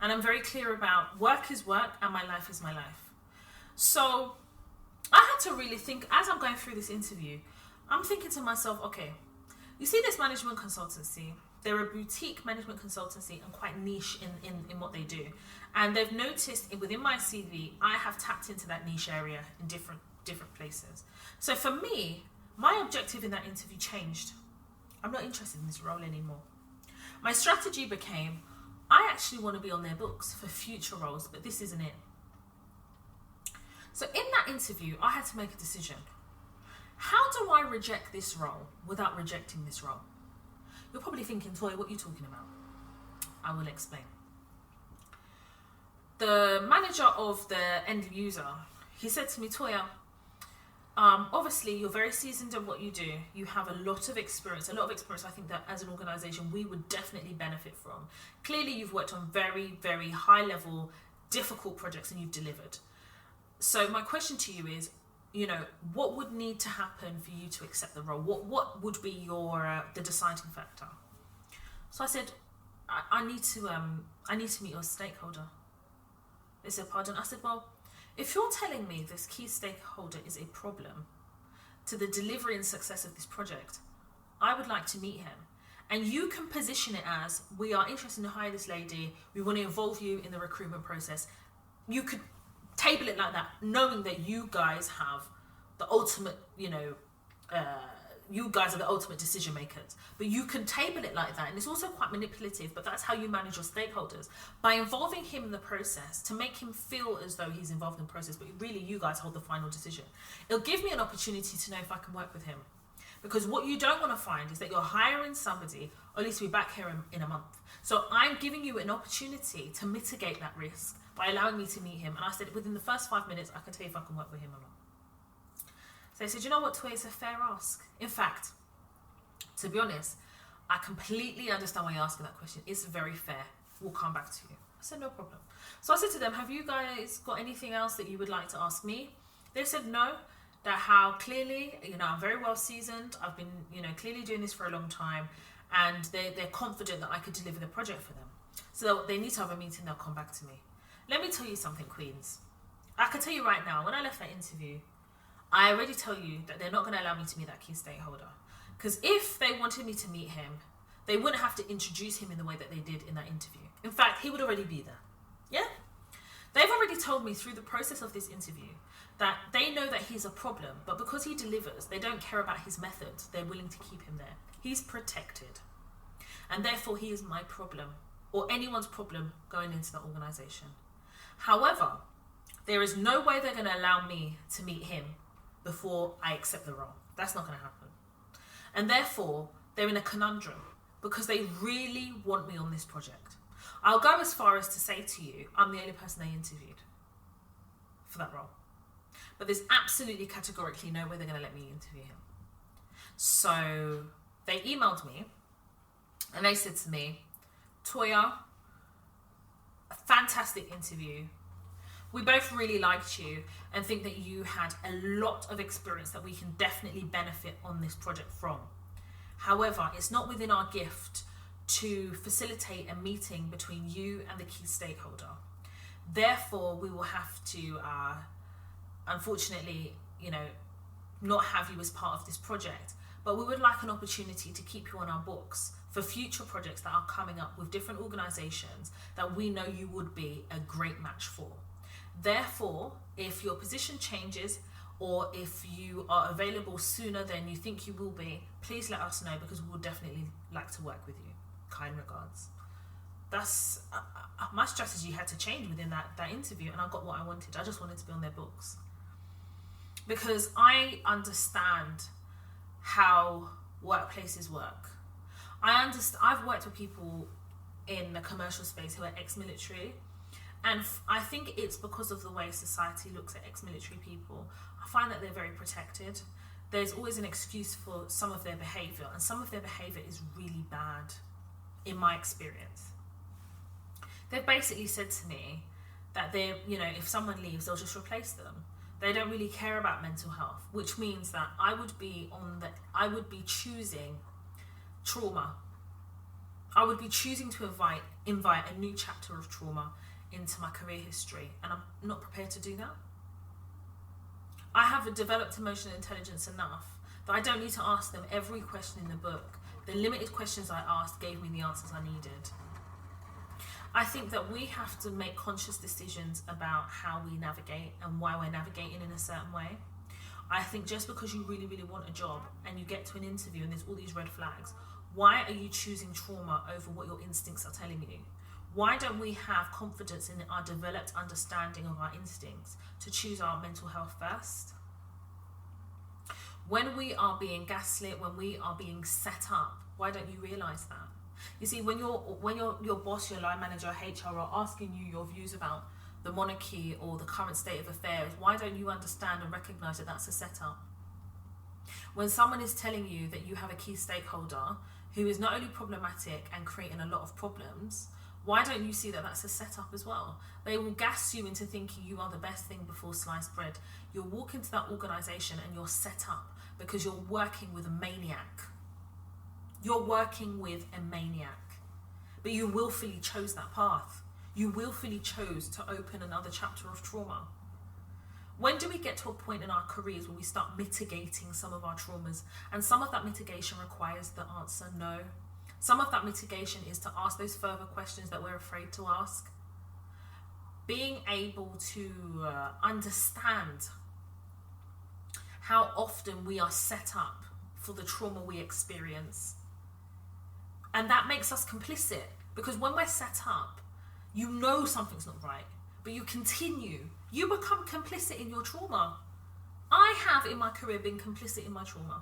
[SPEAKER 1] And I'm very clear about work is work and my life is my life. So I had to really think, as I'm going through this interview, I'm thinking to myself, okay, you see this management consultancy, they're a boutique management consultancy and quite niche in what they do. And they've noticed within my CV, I have tapped into that niche area in different places. So for me, my objective in that interview changed. I'm not interested in this role anymore. My strategy became, I actually want to be on their books for future roles, but this isn't it. So in that interview, I had to make a decision. How do I reject this role without rejecting this role? You're probably thinking, Toya, what are you talking about? I will explain. The manager of the end user, he said to me, Toya, obviously you're very seasoned in what you do. You have a lot of experience I think that as an organisation we would definitely benefit from. Clearly you've worked on very, very high level, difficult projects and you've delivered. So my question to you is, what would need to happen for you to accept the role? What would be your the deciding factor? So I said, I need to meet your stakeholder. They said, pardon? I said, well, if you're telling me this key stakeholder is a problem to the delivery and success of this project, I would like to meet him. And you can position it as, we are interested to hire this lady, we want to involve you in the recruitment process. You could table it like that, knowing that you guys have the ultimate, you guys are the ultimate decision makers. But you can table it like that, and it's also quite manipulative, but that's how you manage your stakeholders. By involving him in the process, to make him feel as though he's involved in the process, but really you guys hold the final decision. It'll give me an opportunity to know if I can work with him. Because what you don't want to find is that you're hiring somebody only to be back here in a month. So I'm giving you an opportunity to mitigate that risk by allowing me to meet him. And I said, within the first 5 minutes, I can tell you if I can work with him or not. So they said, you know what, Toya, it's a fair ask. In fact, to be honest, I completely understand why you're asking that question. It's very fair. We'll come back to you. I said, no problem. So I said to them, have you guys got anything else that you would like to ask me? They said no. That how clearly, I'm very well seasoned. I've been, clearly doing this for a long time, and they're confident that I could deliver the project for them. So they need to have a meeting. They'll come back to me. Let me tell you something, Queens. I can tell you right now, when I left that interview, I already tell you that they're not going to allow me to meet that key stakeholder. Because if they wanted me to meet him, they wouldn't have to introduce him in the way that they did in that interview. In fact, he would already be there. Yeah? They've already told me through the process of this interview that they know that he's a problem, but because he delivers, they don't care about his methods. They're willing to keep him there. He's protected. And therefore, he is my problem, or anyone's problem going into the organisation. However, there is no way they're going to allow me to meet him before I accept the role. That's not going to happen. And therefore, they're in a conundrum because they really want me on this project. I'll go as far as to say to you, I'm the only person they interviewed for that role. But there's absolutely categorically no way they're going to let me interview him. So they emailed me and they said to me, Toya, a fantastic interview. We both really liked you and think that you had a lot of experience that we can definitely benefit on this project from. However, it's not within our gift to facilitate a meeting between you and the key stakeholder. Therefore, we will have to, unfortunately, not have you as part of this project. But we would like an opportunity to keep you on our books for future projects that are coming up with different organisations that we know you would be a great match for. Therefore, if your position changes or if you are available sooner than you think you will be, please let us know because we would definitely like to work with you. Kind regards. That's my strategy had to change within that interview, and I got what I wanted. I just wanted to be on their books because I understand how workplaces work. I've worked with people in the commercial space who are ex-military, and I think it's because of the way society looks at ex-military people. I find that they're very protected. There's always an excuse for some of their behaviour, and some of their behaviour is really bad, in my experience. They've basically said to me that if someone leaves, they'll just replace them. They don't really care about mental health, which means that I would be choosing trauma. I would be choosing to invite a new chapter of trauma into my career history, and I'm not prepared to do that. I have developed emotional intelligence enough that I don't need to ask them every question in the book. The limited questions I asked gave me the answers I needed. I think that we have to make conscious decisions about how we navigate and why we're navigating in a certain way. I think just because you really, really want a job and you get to an interview and there's all these red flags, why are you choosing trauma over what your instincts are telling you? Why don't we have confidence in our developed understanding of our instincts to choose our mental health first? When we are being gaslit, when we are being set up, why don't you realise that? You see, when your boss, your line manager, HR are asking you your views about the monarchy or the current state of affairs, why don't you understand and recognise that that's a setup? When someone is telling you that you have a key stakeholder who is not only problematic and creating a lot of problems, why don't you see that that's a setup as well? They will gas you into thinking you are the best thing before sliced bread. You'll walk into that organisation and you're set up because you're working with a maniac. You're working with a maniac. But you willfully chose that path. You willfully chose to open another chapter of trauma. When do we get to a point in our careers where we start mitigating some of our traumas? And some of that mitigation requires the answer no. Some of that mitigation is to ask those further questions that we're afraid to ask. Being able to understand how often we are set up for the trauma we experience. And that makes us complicit, because when we're set up, you know something's not right, but you continue. You become complicit in your trauma. I have in my career been complicit in my trauma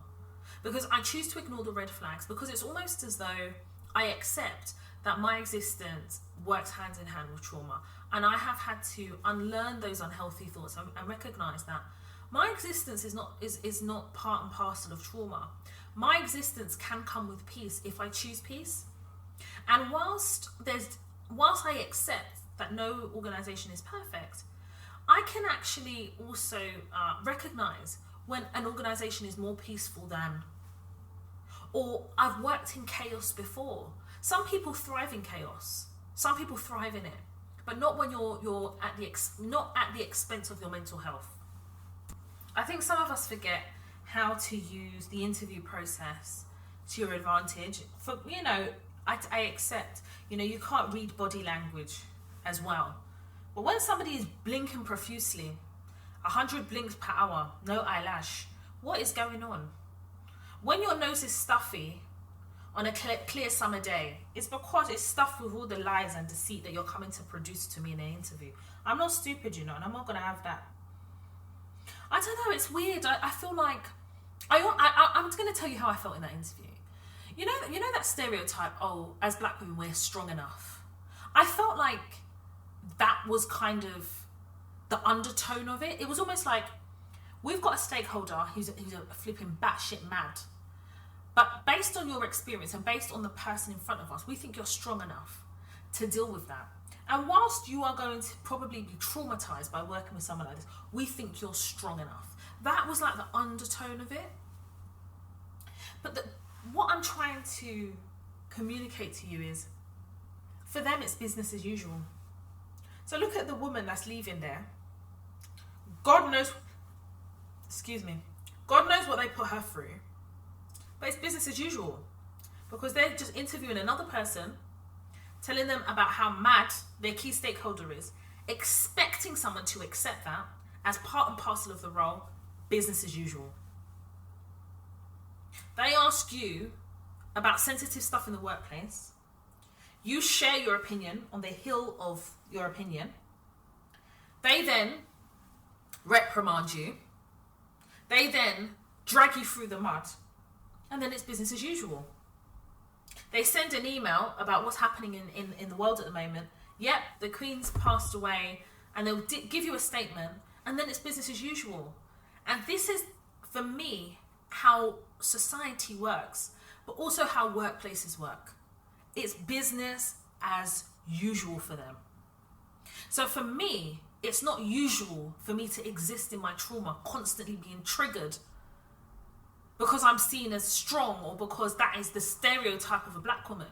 [SPEAKER 1] because I choose to ignore the red flags, because it's almost as though I accept that my existence works hand in hand with trauma. And I have had to unlearn those unhealthy thoughts and recognize that my existence is not part and parcel of trauma. My existence can come with peace if I choose peace. And whilst I accept that no organization is perfect, I can actually also recognize when an organization is more peaceful than, or I've worked in chaos before. Some people thrive in chaos. Some people thrive in it, but not when you're not at the expense of your mental health. I think some of us forget how to use the interview process to your advantage. For I accept, you can't read body language as well. But when somebody is blinking profusely, 100 blinks per hour, no eyelash, what is going on? When your nose is stuffy on a clear summer day, it's because it's stuffed with all the lies and deceit that you're coming to produce to me in an interview. I'm not stupid, and I'm not going to have that. I don't know, it's weird. I feel like, I'm going to tell you how I felt in that interview. You know that stereotype, as black women, we're strong enough. I felt like that was kind of the undertone of it. It was almost like, we've got a stakeholder who's a flipping batshit mad. But based on your experience and based on the person in front of us, we think you're strong enough to deal with that. And whilst you are going to probably be traumatized by working with someone like this, we think you're strong enough. That was like the undertone of it. But what I'm trying to communicate to you is, for them, it's business as usual. So look at the woman that's leaving there. God knows what they put her through. But it's business as usual, because they're just interviewing another person, telling them about how mad their key stakeholder is, expecting someone to accept that as part and parcel of the role, business as usual. They ask you about sensitive stuff in the workplace. You share your opinion on the hill of your opinion. They then reprimand you. They then drag you through the mud. And then it's business as usual. They send an email about what's happening in the world at the moment. Yep, the Queen's passed away. And they'll give you a statement. And then it's business as usual. And this is, for me, how society works, but also how workplaces work. It's business as usual for them. So for me, it's not usual for me to exist in my trauma, constantly being triggered because I'm seen as strong, or because that is the stereotype of a black woman.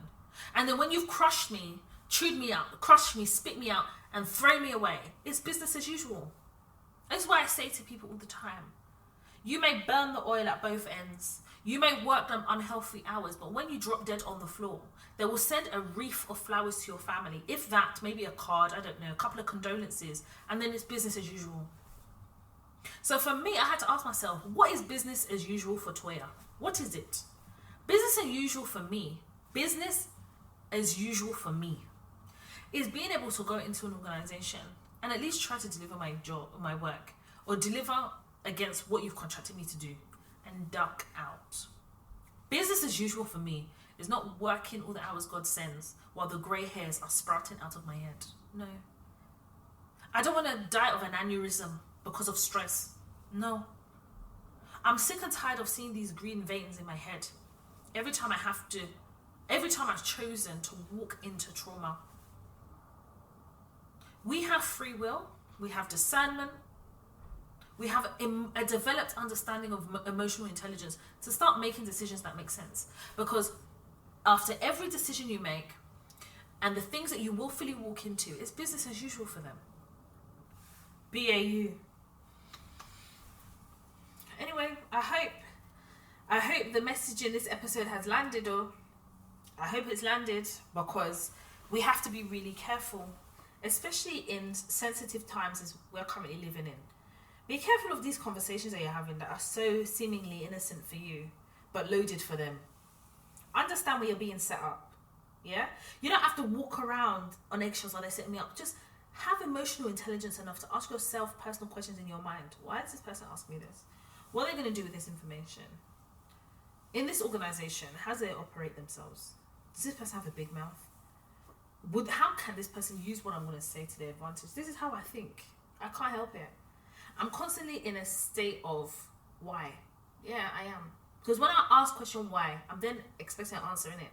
[SPEAKER 1] And then when you've crushed me, chewed me out, crushed me, spit me out, and thrown me away, it's business as usual. That's why I say to people all the time, you may burn the oil at both ends. You may work them unhealthy hours, but when you drop dead on the floor, they will send a wreath of flowers to your family. If that, maybe a card, I don't know, a couple of condolences, and then it's business as usual. So for me, I had to ask myself, what is business as usual for Toya? What is it? Business as usual for me, business as usual for me, is being able to go into an organization and at least try to deliver my job, my work, or deliver against what you've contracted me to do, and duck out. Business as usual for me is not working all the hours God sends while the grey hairs are sprouting out of my head. No. I don't want to die of an aneurysm because of stress. No. I'm sick and tired of seeing these green veins in my head every time I've chosen to walk into trauma. We have free will, we have discernment, we have a developed understanding of emotional intelligence to start making decisions that make sense. Because after every decision you make and the things that you willfully walk into, it's business as usual for them. B.A.U. Anyway, I hope the message in this episode has landed, or I hope it's landed, because we have to be really careful, especially in sensitive times as we're currently living in. Be careful of these conversations that you're having that are so seemingly innocent for you, but loaded for them. Understand where you're being set up. Yeah? You don't have to walk around on eggshells while they're setting me up. Just have emotional intelligence enough to ask yourself personal questions in your mind. Why does this person ask me this? What are they going to do with this information? In this organization, how do they operate themselves? Does this person have a big mouth? How can this person use what I'm going to say to their advantage? This is how I think. I can't help it. I'm constantly in a state of why. Yeah, I am. Because when I ask question why, I'm then expecting an answer in it.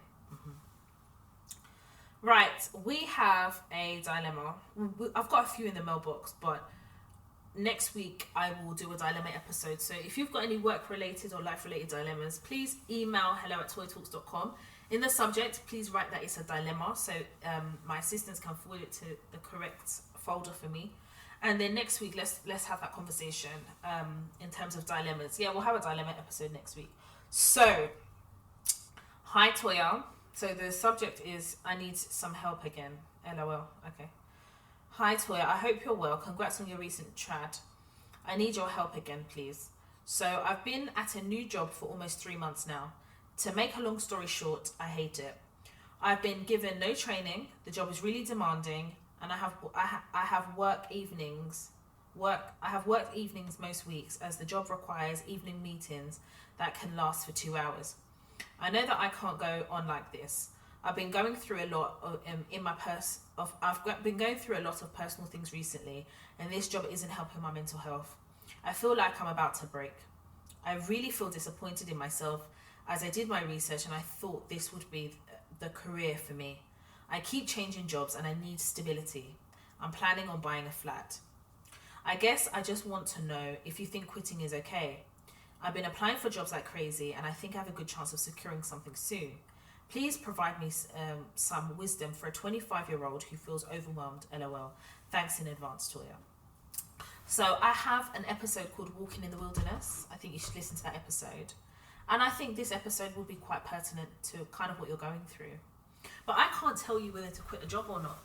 [SPEAKER 1] Right, we have a dilemma. I've got a few in the mailbox, but next week I will do a dilemma episode. So if you've got any work-related or life-related dilemmas, please email hello@toyatalks.com. In the subject, please write that it's a dilemma, so my assistants can forward it to the correct folder for me. And then next week, let's have that conversation in terms of dilemmas. Yeah, we'll have a dilemma episode next week. So, hi Toya. So the subject is, I need some help again. LOL. Okay. Hi Toya, I hope you're well. Congrats on your recent trad. I need your help again, please. So I've been at a new job for almost 3 months now. To make a long story short, I hate it. I've been given no training. The job is really demanding, and I have worked evenings most weeks, as the job requires evening meetings that can last for 2 hours. I know that I can't go on like this. I've been going through a lot I've been going through a lot of personal things recently, and this job isn't helping my mental health. I feel like I'm about to break. I really feel disappointed in myself, as I did my research and I thought this would be the career for me. I keep changing jobs and I need stability. I'm planning on buying a flat. I guess I just want to know if you think quitting is okay. I've been applying for jobs like crazy, and I think I have a good chance of securing something soon. Please provide me some wisdom for a 25-year-old who feels overwhelmed. LOL. Thanks in advance, Toya. So I have an episode called Walking in the Wilderness. I think you should listen to that episode. And I think this episode will be quite pertinent to kind of what you're going through. But I can't tell you whether to quit a job or not.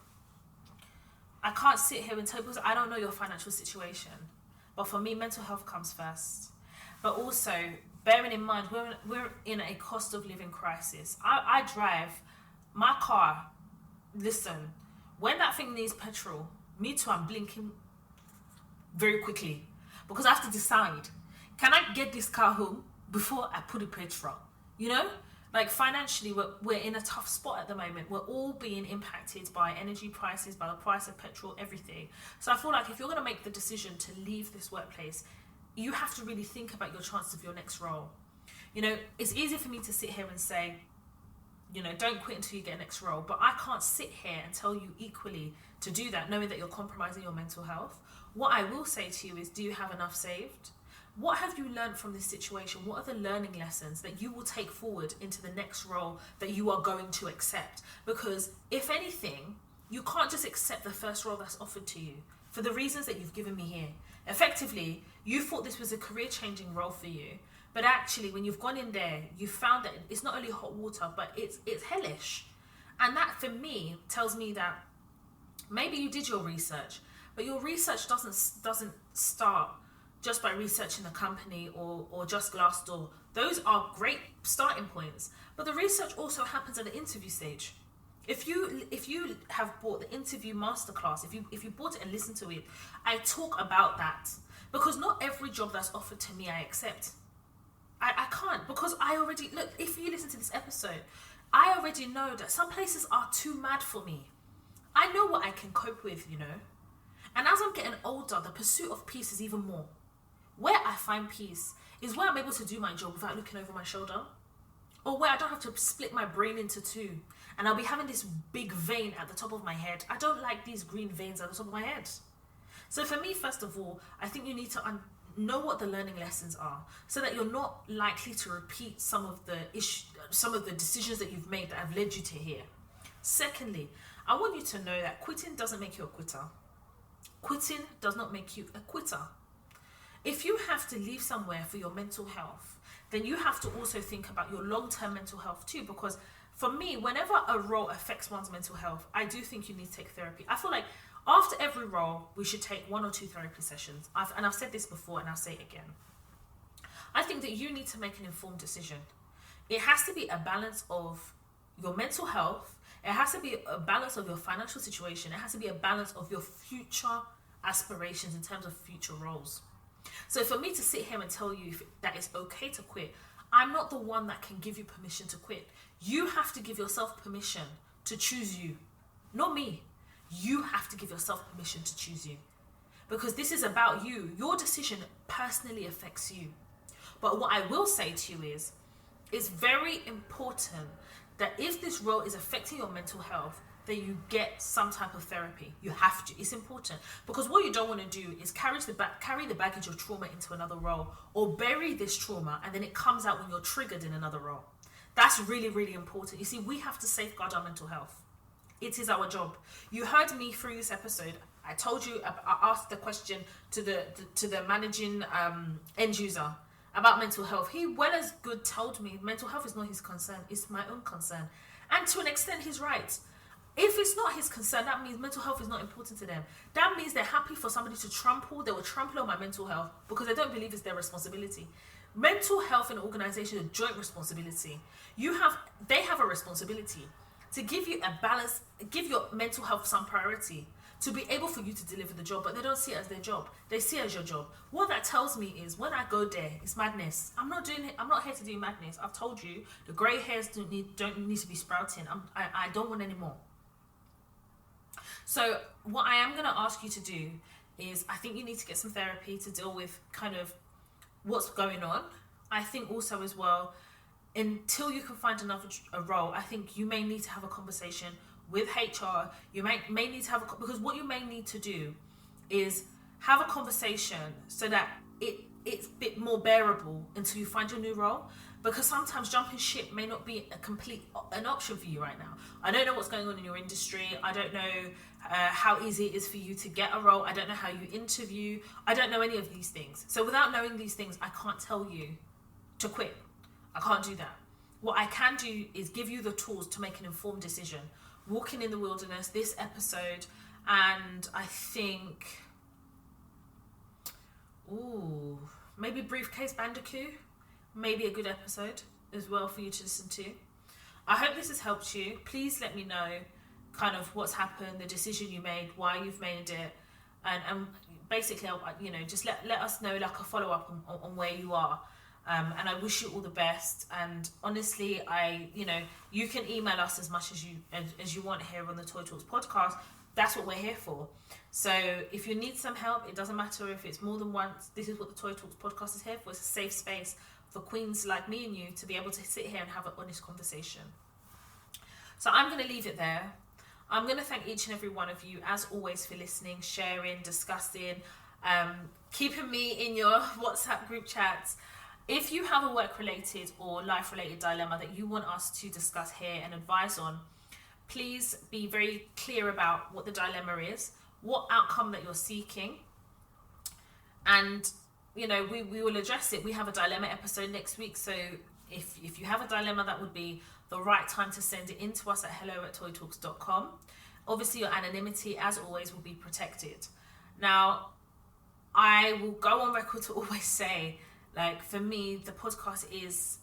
[SPEAKER 1] I can't sit here and tell you, because I don't know your financial situation. But for me, mental health comes first. But also, bearing in mind, we're in a cost of living crisis. I drive my car. Listen, when that thing needs petrol, me too, I'm blinking very quickly. Because I have to decide, can I get this car home before I put in petrol? You know? Like financially, we're in a tough spot at the moment. We're all being impacted by energy prices, by the price of petrol, everything. So I feel like if you're going to make the decision to leave this workplace, you have to really think about your chances of your next role. You know, it's easy for me to sit here and say, you know, don't quit until you get a next role. But I can't sit here and tell you equally to do that, knowing that you're compromising your mental health. What I will say to you is, do you have enough saved? What have you learned from this situation? What are the learning lessons that you will take forward into the next role that you are going to accept? Because if anything, you can't just accept the first role that's offered to you for the reasons that you've given me here. Effectively, you thought this was a career-changing role for you, but actually when you've gone in there, you found that it's not only hot water, but it's hellish. And that, for me, tells me that maybe you did your research, but your research doesn't start just by researching the company or just Glassdoor. Those are great starting points, but the research also happens at the interview stage. If you have bought the interview masterclass, if you bought it and listened to it, I talk about that, because not every job that's offered to me I accept. I can't, because I already, look, if you listen to this episode, I already know that some places are too mad for me. I know what I can cope with, you know. And as I'm getting older, the pursuit of peace is even more. Where I find peace is where I'm able to do my job without looking over my shoulder, or where I don't have to split my brain into two and I'll be having this big vein at the top of my head. I don't like these green veins at the top of my head. So for me, first of all, I think you need to know what the learning lessons are, so that you're not likely to repeat some of the decisions that you've made that have led you to here. Secondly, I want you to know that quitting doesn't make you a quitter. Quitting does not make you a quitter. If you have to leave somewhere for your mental health, then you have to also think about your long-term mental health too, because for me, whenever a role affects one's mental health, I do think you need to take therapy. I feel like after every role, we should take 1 or 2 therapy sessions. I've said this before and I'll say it again. I think that you need to make an informed decision. it has to be a balance of your mental health. It has to be a balance of your financial situation. It has to be a balance of your future aspirations in terms of future roles. So for me to sit here and tell you that it's okay to quit, I'm not the one that can give you permission to quit. You have to give yourself permission to choose you, not me. You have to give yourself permission to choose you, because this is about you. Your decision personally affects you. But what I will say to you is, it's very important that if this role is affecting your mental health, that you get some type of therapy. You have to. It's important, because what you don't want to do is carry the baggage of trauma into another role, or bury this trauma and then it comes out when you're triggered in another role. That's really, really important. You see, we have to safeguard our mental health. It is our job. You heard me through this episode. I told you, I asked the question to the managing end user about mental health. He well as good told me mental health is not his concern, it's my own concern. And to an extent, he's right. If it's not his concern, that means mental health is not important to them. That means they're happy for somebody to they will trample on my mental health because they don't believe it's their responsibility. Mental health in an organization is a joint responsibility. They have a responsibility to give you a balance, give your mental health some priority, to be able for you to deliver the job, but they don't see it as their job. They see it as your job. What that tells me is, when I go there, it's madness. I'm not here to do madness. I've told you, the grey hairs don't need to be sprouting. I don't want any more. So what I am going to ask you to do is, I think you need to get some therapy to deal with kind of what's going on. I think also as well, until you can find a role, I think you may need to have a conversation with HR. You may need to have because what you may need to do is have a conversation so that it's a bit more bearable until you find your new role. Because sometimes jumping ship may not be an option for you right now. I don't know what's going on in your industry. I don't know how easy it is for you to get a role. I don't know how you interview. I don't know any of these things. So without knowing these things, I can't tell you to quit. I can't do that. What I can do is give you the tools to make an informed decision. Walking in the Wilderness, this episode, and I think, maybe Briefcase Bandicoot, maybe a good episode as well for you to listen to. I hope this has helped you. Please let me know kind of what's happened, the decision you made, why you've made it, and basically, just let us know, like a follow-up on where you are. And I wish you all the best. And honestly, you can email us as much as you want here on the Toy Talks podcast. That's what we're here for. So if you need some help, it doesn't matter if it's more than once. This is what the Toy Talks podcast is here for. It's a safe space for queens like me and you to be able to sit here and have an honest conversation. So I'm going to leave it there. I'm going to thank each and every one of you, as always, for listening, sharing, discussing, keeping me in your WhatsApp group chats. If you have a work-related or life-related dilemma that you want us to discuss here and advise on, please be very clear about what the dilemma is, what outcome that you're seeking, and we will address it. We have a dilemma episode next week, so if you have a dilemma, that would be the right time to send it in to us at hello@toytalks.com. Obviously, your anonymity, as always, will be protected. Now, I will go on record to always say, like, for me, the podcast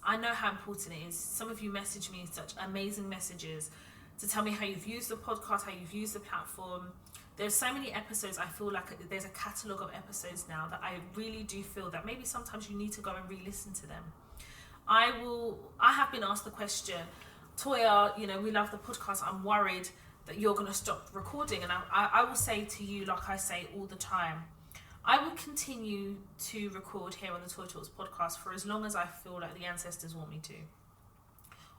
[SPEAKER 1] I know how important it is. Some of you message me such amazing messages to tell me how you've used the podcast, how you've used the platform. There's so many episodes. I feel like there's a catalogue of episodes now that I really do feel that maybe sometimes you need to go and re-listen to them. I have been asked the question, Toya, we love the podcast. I'm worried that you're going to stop recording. And I will say to you, like I say all the time, I will continue to record here on the Toy Talks podcast for as long as I feel like the ancestors want me to.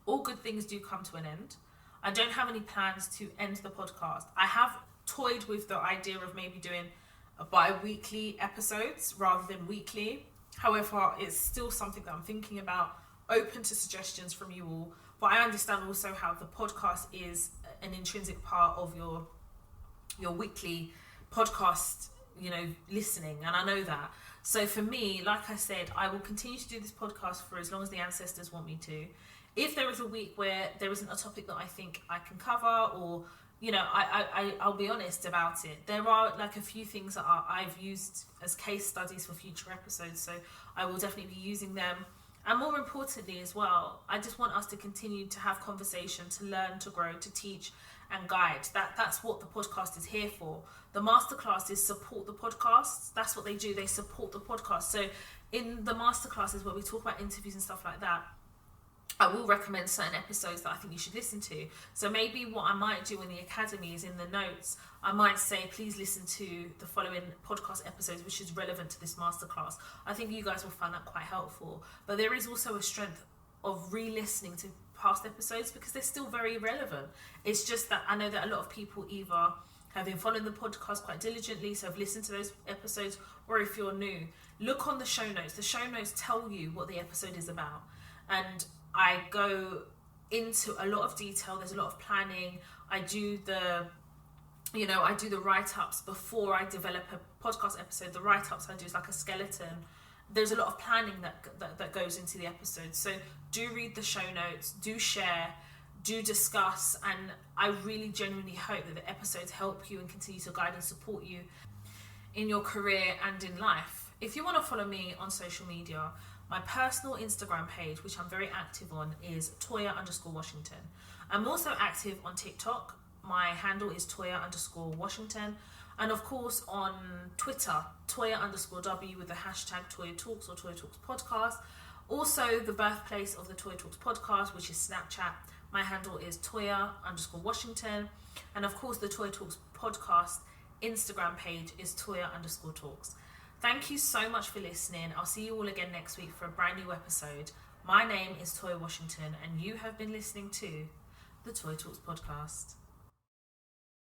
[SPEAKER 1] All good things do come to an end. I don't have any plans to end the podcast. I have toyed with the idea of maybe doing a bi-weekly episodes rather than weekly. However, it's still something that I'm thinking about, open to suggestions from you all. But I understand also how the podcast is an intrinsic part of your weekly podcast listening, and I know that. So for me, like I said, I will continue to do this podcast for as long as the ancestors want me to. If there is a week where there isn't a topic that I think I can cover, or I'll be honest about it. There are like a few things that I've used as case studies for future episodes, so I will definitely be using them. And more importantly as well, I just want us to continue to have conversation, to learn, to grow, to teach and guide. That's what the podcast is here for. The masterclasses support the podcasts. That's what they do. They support the podcast. So in the masterclasses where we talk about interviews and stuff like that, I will recommend certain episodes that I think you should listen to. So maybe what I might do in the academy is in the notes, I might say, please listen to the following podcast episodes, which is relevant to this masterclass. I think you guys will find that quite helpful. But there is also a strength of re-listening to past episodes because they're still very relevant. It's just that I know that a lot of people either have been following the podcast quite diligently, so have listened to those episodes, or if you're new, look on the show notes. The show notes tell you what the episode is about. And I go into a lot of detail. There's a lot of planning. I do the write-ups before I develop a podcast episode. The write-ups I do is like a skeleton. There's a lot of planning that goes into the episode. So do read the show notes, do share, do discuss, and I really genuinely hope that the episodes help you and continue to guide and support you in your career and in life. If you want to follow me on social media, my personal Instagram page, which I'm very active on, is Toya_Washington. I'm also active on TikTok. My handle is Toya_Washington. And of course on Twitter, Toya_W with the hashtag Toya Talks or Toya Talks Podcast. Also the birthplace of the Toya Talks Podcast, which is Snapchat. My handle is Toya_Washington. And of course the Toya Talks Podcast Instagram page is Toya_Talks. Thank you so much for listening. I'll see you all again next week for a brand new episode. My name is Toya Washington, and you have been listening to the Toya Talks Podcast.